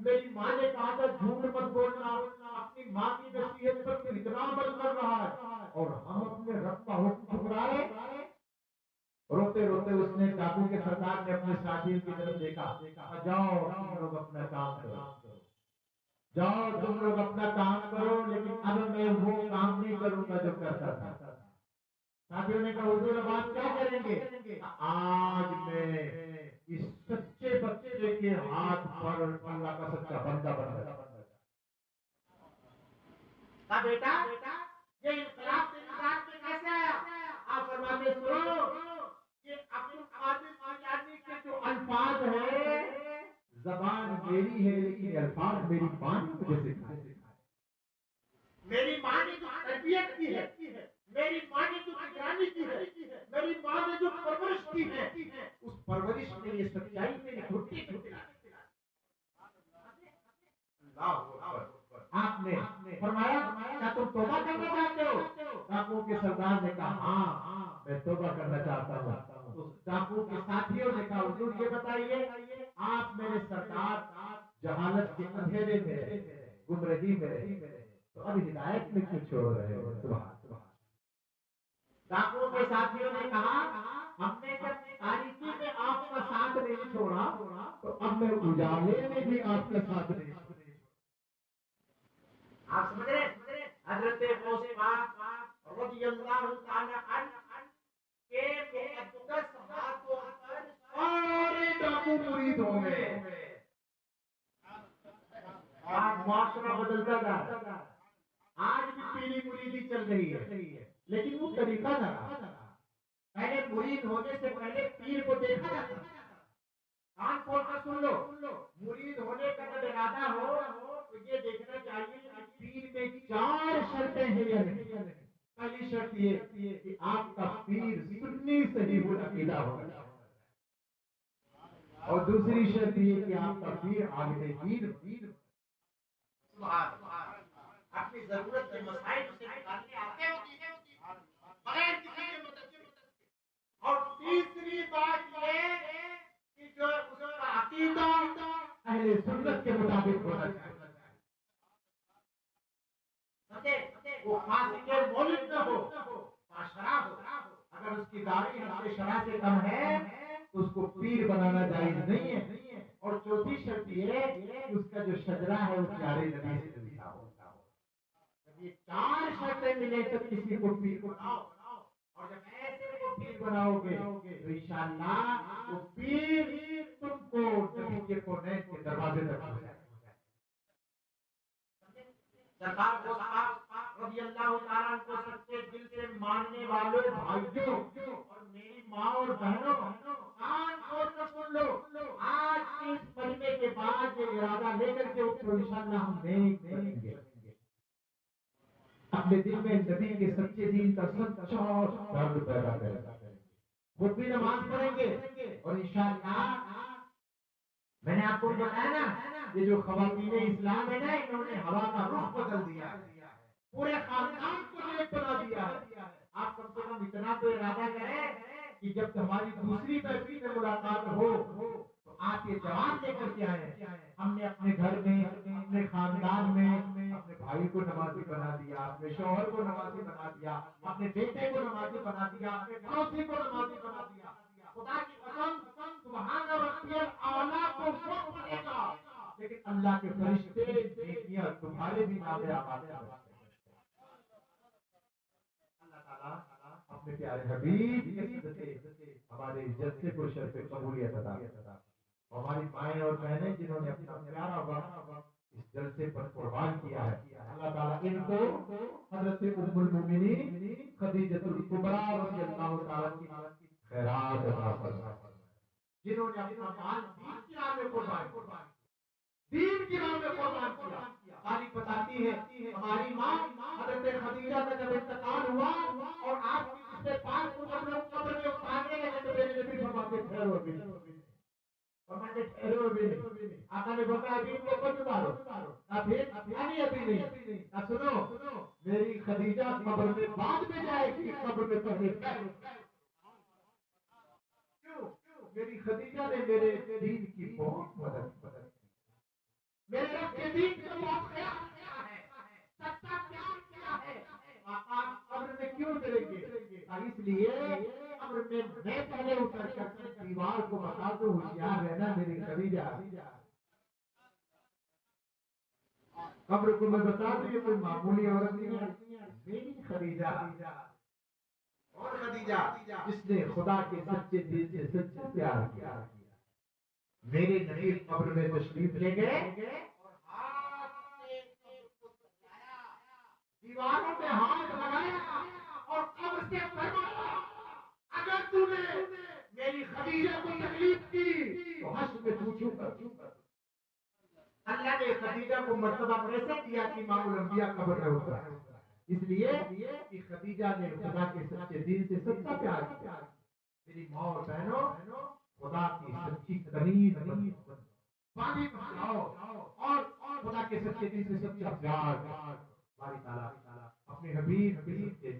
Speaker 2: میری ماں نے کہا تھا جھوٹ مت بولنا، اپنی ماں کی نصیحت پر تو اتنا عمل کر رہا ہے اور ہم اپنے رب کا حکم ٹھکرا رہے۔ روتے روتے اس نے ڈاکو کے سردار نے اپنے ساتھیوں کی طرف دیکھا، جاؤ تم لوگ اپنا کام کرو، جاؤ تم لوگ اپنا کام کرو، لیکن اب میں وہ کام نہیں کروں گا جو کرتا تھا۔ ساتھیوں نے کہا حضور اب آپ کیا کریں گے؟ آج میں اس سچے بچے کے ہاتھ پر اللہ کا سچا بندہ بنا۔ بیٹا یہ انقلاب کے کیسے آیا؟ آپ فرماتے سنو، یہ عبدالقادر جیلانی کے جو الفاظ ہیں زبان میری ہے لیکن الفاظ میری ماں نے مجھے سکھائے، میری ماں نے جو تربیت کی ہے، میری ماں نے جو نگرانی کی ہے، میری ماں نے جو پرورش کی ہے، اس پرورش میں یہ سچائی میری گھٹی گھٹی۔ آپ نے فرمایا کیا تم توبہ کرنا چاہتے ہو؟ ڈاکو کے سردار نے کہا ہاں میں توبہ کرنا چاہتا ہوں۔ ڈاکو کے ساتھیوں نے کہا حضور یہ بتائیے آپ میرے سردار جہالت کے اندھیرے میں رہے، گمراہی میں رہے، تو اب ہدایت میں کیوں چھوڑ رہے ہو؟ ڈاکو کے ساتھیوں نے کہا ہم نے جب تاریکی میں آپ کا ساتھ نہیں چھوڑا تو اب میں اجالے میں بھی آپ کا ساتھ نہیں چھوڑا۔ آپ سمجھ رہے حضرت غوث پاک رضی اللہ تعالی عنہ کے مقدس ہاتھوں پر سارے ڈاکو مرید ہو گئے۔ آج معاشرہ بدلتا جا رہا ہے، آج بھی پیلی مریدی چل رہی ہے لیکن وہ طریقہ نہ رہا۔ پہلے مرید ہونے سے پہلے پیر کو دیکھا جاتا تھا، کان کھول کر سن لو، مرید ہونے کا جب ارادہ ہو تو یہ دیکھنا چاہیے کہ پیر میں 4 شرطیں ہیں یا نہیں۔ پہلی شرط یہ کہ آپ کا پیر سنی صحیح عقیدہ ہونا چاہیے. اور دوسری شرط یہ کہ آپ کا پیر عالم دین اپنی ضرورت کے مسائل سے نکالنے آتے ہوتے بغیر کسی کے مدد کے. اور تیسری بات یہ کہ جو اس کا عقیدہ اہل سنت کے مطابق ہونا چاہیے. وہ فاسق مولد نہ ہو، فاشرا ہو. اگر اس کی داڑھی حد شرع سے کم ہے تو اس کو پیر بنانا جائز نہیں ہے. اور چوتھی شرط یہ ہے کہ اس کا جو شجرہ ہے وہ پیارے نبی سے ملتا ہو. یہ چار شرطیں ملے تو کسی کو پیر بناؤ. اور جب ایسے کو پیر بناؤ گے تو انشاءاللہ وہ پیر تم کو نبی کے کونین کے دروازے تک پہنچائے. سرکار کو صاحب رضی اللہ تعالیٰ کو سچے دل سے ماننے والوں بھائیوں اور میری ماں اور بہنوں کان کھول کر سن لو. آج کے اس مجمع کے بعد یہ ارادہ لے کر کے تو انشاءاللہ ہم نیک بنیں گے. اپنے دل میں نبی کے سچے دین کا سچا درد پیدا کریں. خود بھی نماز پڑھیں گے اور انشاءاللہ میں نے آپ کو بتایا نا یہ جو خواتین اسلام ہے نا انہوں نے ہوا کا رخ بدل دیا ہے، پورے خاندان کو نیک بنا دیا ہے. آپ کم سے کم اتنا تو ارادہ کریں کہ جب ہماری دوسری محفل میں ملاقات ہو تو آپ یہ جواب لے کر کے آئے ہم نے اپنے گھر میں اپنے خاندان میں اپنے بھائی کو نمازی بنا دیا، اپنے شوہر کو نمازی بنا دیا، اپنے بیٹے کو نمازی بنا دیا، اپنے پڑوسی کو نمازی بنا دیا. خدا کی قسم سبحان ربی الاعلیٰ کو وہ پڑھے گا لیکن اللہ کے فرشتے نیکیاں تمہارے بھی نام آباد کرتے ہیں. اللہ تعالیٰ اپنے پیارے حبیب کی عزت سے ہمارے جلسے کو شرف قبولیت عطا فرمائے. ہماری مائیں اور بہنیں جنہوں نے اپنا پیارا وقت اس جلسے پر قربان کیا ہے اللہ تعالیٰ ان کو حضرت ام المؤمنین خدیجۃ الکبریٰ رضی اللہ تعالیٰ کی خیرات عطا فرمائے. جنہوں نے اپنا مال دین کی راہ میں قربان کیا، دین کی راہ میں قربان کیا. تاریخ بتاتی ہے ہماری ماں حضرت خدیجہ کا جب انتقال ہوا اور آپ کی اس سے پاس کو جب لوگ قبر میں اتارنے لگے تو میرے نبی فرماتے ٹھہرو بھی فرماتے ٹھہرو بھی. آقا نے فرمایا ابھی ان کو قبر اتارو نہ پھر ابھی نہیں نہ سنو میری خدیجہ قبر میں بعد میں جائے گی قبر میں پہلے میری خدیجہ نے میرے دین کی بہت مدد میرے رب کے دین کا بہت خیال کیا ہے، سچا پیار کیا ہے. آقا قبر میں کیوں چلیں گے؟ اس لیے قبر میں میں پہلے اتر کر دیوار کو بتا دوں ہوشیار رہنا میری خدیجہ. قبر کو میں بتا دوں یہ کوئی معمولی عورت نہیں ہے، میری خدیجہ اور خدیجہ جس نے خدا کے سچے دل سے سچا پیار کیا. میرے نبی قبر میں تشریف لے گئے اور ہاتھ سے دیواروں پہ ہاتھ لگایا اور قبر سے فرمایا اگر تو نے میری خدیجہ کو تکلیف کی تو حشر میں پوچھوں گا. اللہ نے خدیجہ کو مرتبہ کیسے دیا کہ امام الانبیاء قبر میں اترا؟ اس لیے کہ خدیجہ نے خدا کے سچے دین سے سچا پیار کیا. میری ماں اور بہنوں خدا کی سچی قریب پانی پہنچاؤ اور خدا کے سچے دین سے سچا پیار. باری تعالیٰ اپنے حبیب کے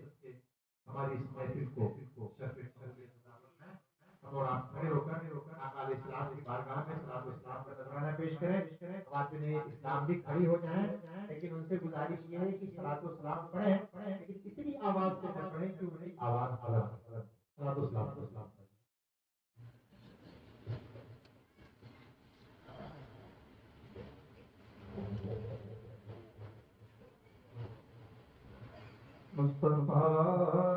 Speaker 2: ہماری اس محفل کو اور آپ کھڑے ہو کر آقا علیہ السلام کی بارگاہ میں صلاۃ و سلام کا نذرانہ پیش کریں. خواتین اسلام بھی کھڑی ہو جائیں لیکن ان سے گزارش یہ ہے کہ صلاۃ و سلام پڑھیں لیکن اتنی آواز سے نہ پڑھیں کہ ان کی آواز الگ. صلاۃ و سلام مصطفیٰ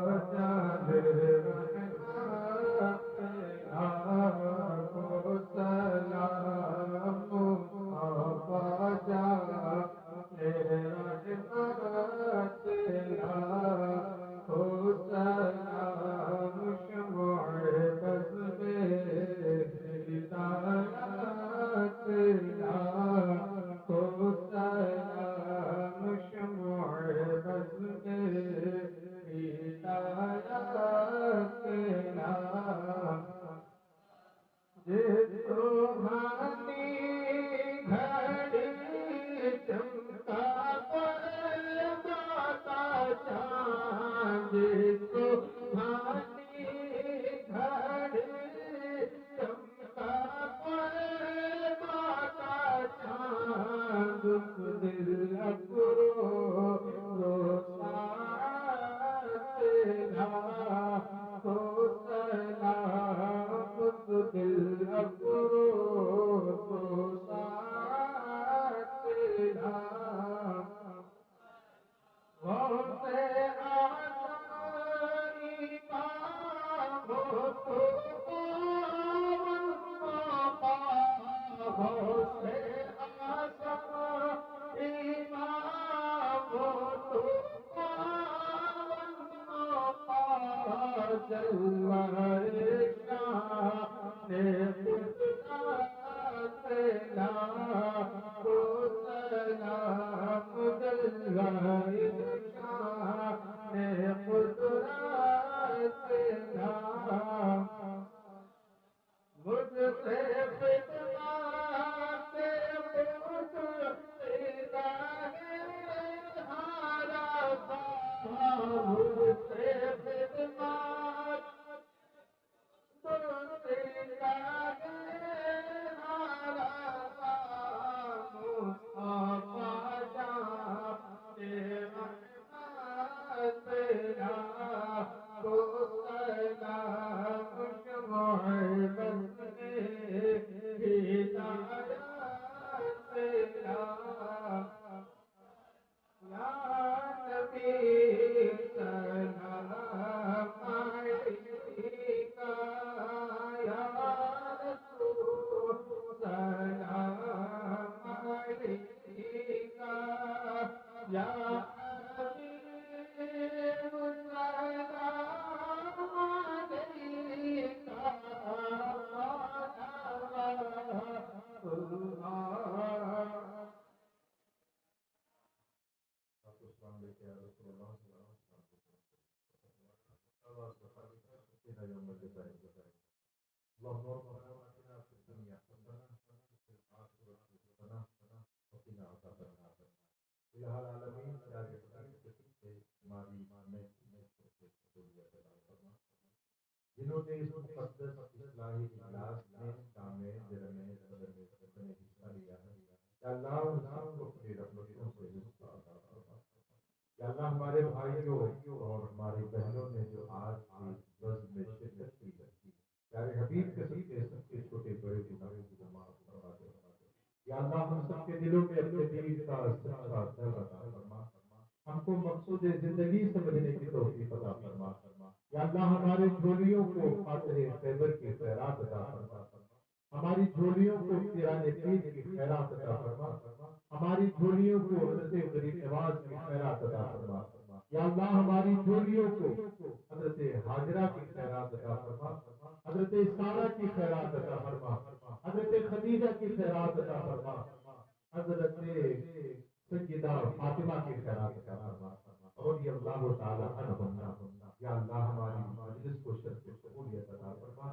Speaker 2: جلوہ شان قدرت لاکھوں سلام جلوہ شان قدرت لاکھوں مجھ سے خدمات پوچھتا ہے ہارا مجھ سے خدمات پوچھتا ہے ہارا آقا جان تیرا تیرا کو سلام محبت ہدایت تیرا یا نبی سلام علیکہ یا رسول سلام علیکہ یا حبیب سلام علیکہ جنہوں نے اس مقدس اصلاحی اجلاس میں شامل جرمے صدر میں حصہ لیا ہے یا اللہ ان سب کو اپنی رحمتوں سے لطف عطا فرما یا اللہ ہمارے بھائیوں اور ہماری بہنوں نے جو آج کی بزم میں شرکت کی ہے پیارے حبیب کے صدقے سب کے چھوٹے بڑے گناہوں کو معاف فرما دے یا اللہ ہم سب کے دلوں میں اپنے دین کا سچا در عطا فرما ہم کو مقصود زندگی سمجھنے کی توفیق عطا فرما یا اللہ ہمارے جھولیوں کو خاطر خیبر کی خیرات عطا فرما ہماری جھولیوں کو قرآن پیر کی خیرات عطا فرما ہماری جھولیوں کو حضرت غریب نواز کی خیرات عطا فرما یا اللہ ہماری جھولیوں کو حضرت حاجرہ کی خیرات عطا فرما حضرت سارہ کی خیرات عطا فرما حضرت خدیجہ کی خیرات عطا فرما حضرت سیدہ فاطمہ کی خیرات عطا فرما رضی اللہ تعالی عنہم یا اللہ ہماری مجلس کو شرف قبولیت عطا فرما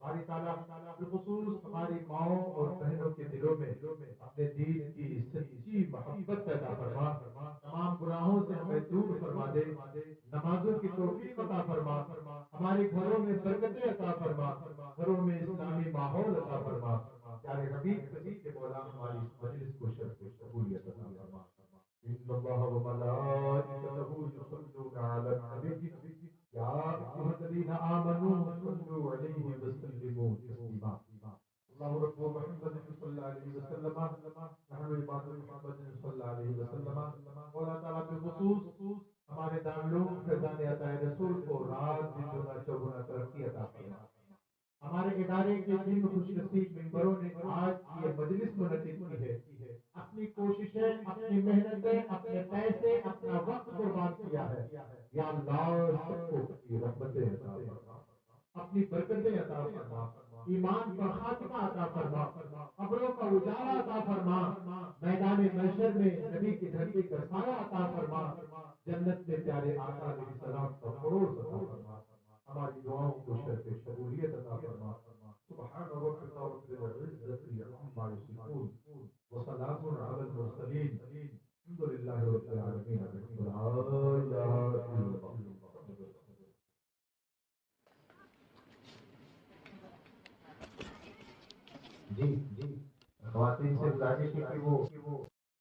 Speaker 2: باری تعالیٰ بالخصوص ہماری ماؤں اور بہنوں کے دلوں میں اپنے دین کی سچی محبت پیدا فرما تمام گناہوں سے ہمیں دور فرما دے نمازوں کی توفیق عطا فرما ہمارے گھروں میں برکتیں عطا فرما گھروں میں اسلامی ماحول عطا فرما پیارے حبیب کے مولا ہماری اس مجلس کو شرف قبولیت عطا فرما ان اللہ وملائکتہ یصلون علی النبی یا ایھا الذین آمنوا صلوا علیہ وسلموا تسلیما اللہ رب محمد صلی اللہ علیہ وسلم نحن عباد محمد صلی اللہ علیہ وسلم مولا تعالیٰ بالخصوص ہمارے دارالعلوم فیضان عطا رسول کو رات دن دگنا چوگنا ترقی عطا فرما ہمارے ادارے کے جن خوش نصیب ممبروں نے آج یہ مجلس منعقد کی ہے اپنی کوششیں اپنی محنتیں اپنے پیسے اپنا وقت قربان کیا ہے یا اللہ سب کو اپنی رحمتیں عطا فرما اپنی برکتیں عطا فرما ایمان کا خاتمہ عطا فرما قبروں کا اجالا عطا فرما میدان محشر میں نبی کی دھرتی کا سایہ عطا فرما جنت میں پیارے آقا علیہ السلام کا فروز عطا فرما ہماری دعاؤں کو شرف قبولیت عطا فرما سبحان ربک رب العزة عما یصفون وسلام علی المرسلین الحمد للہ رب العالمین لا الہ الا اللہ. جی خواتین سے گزارش ہے کہ وہ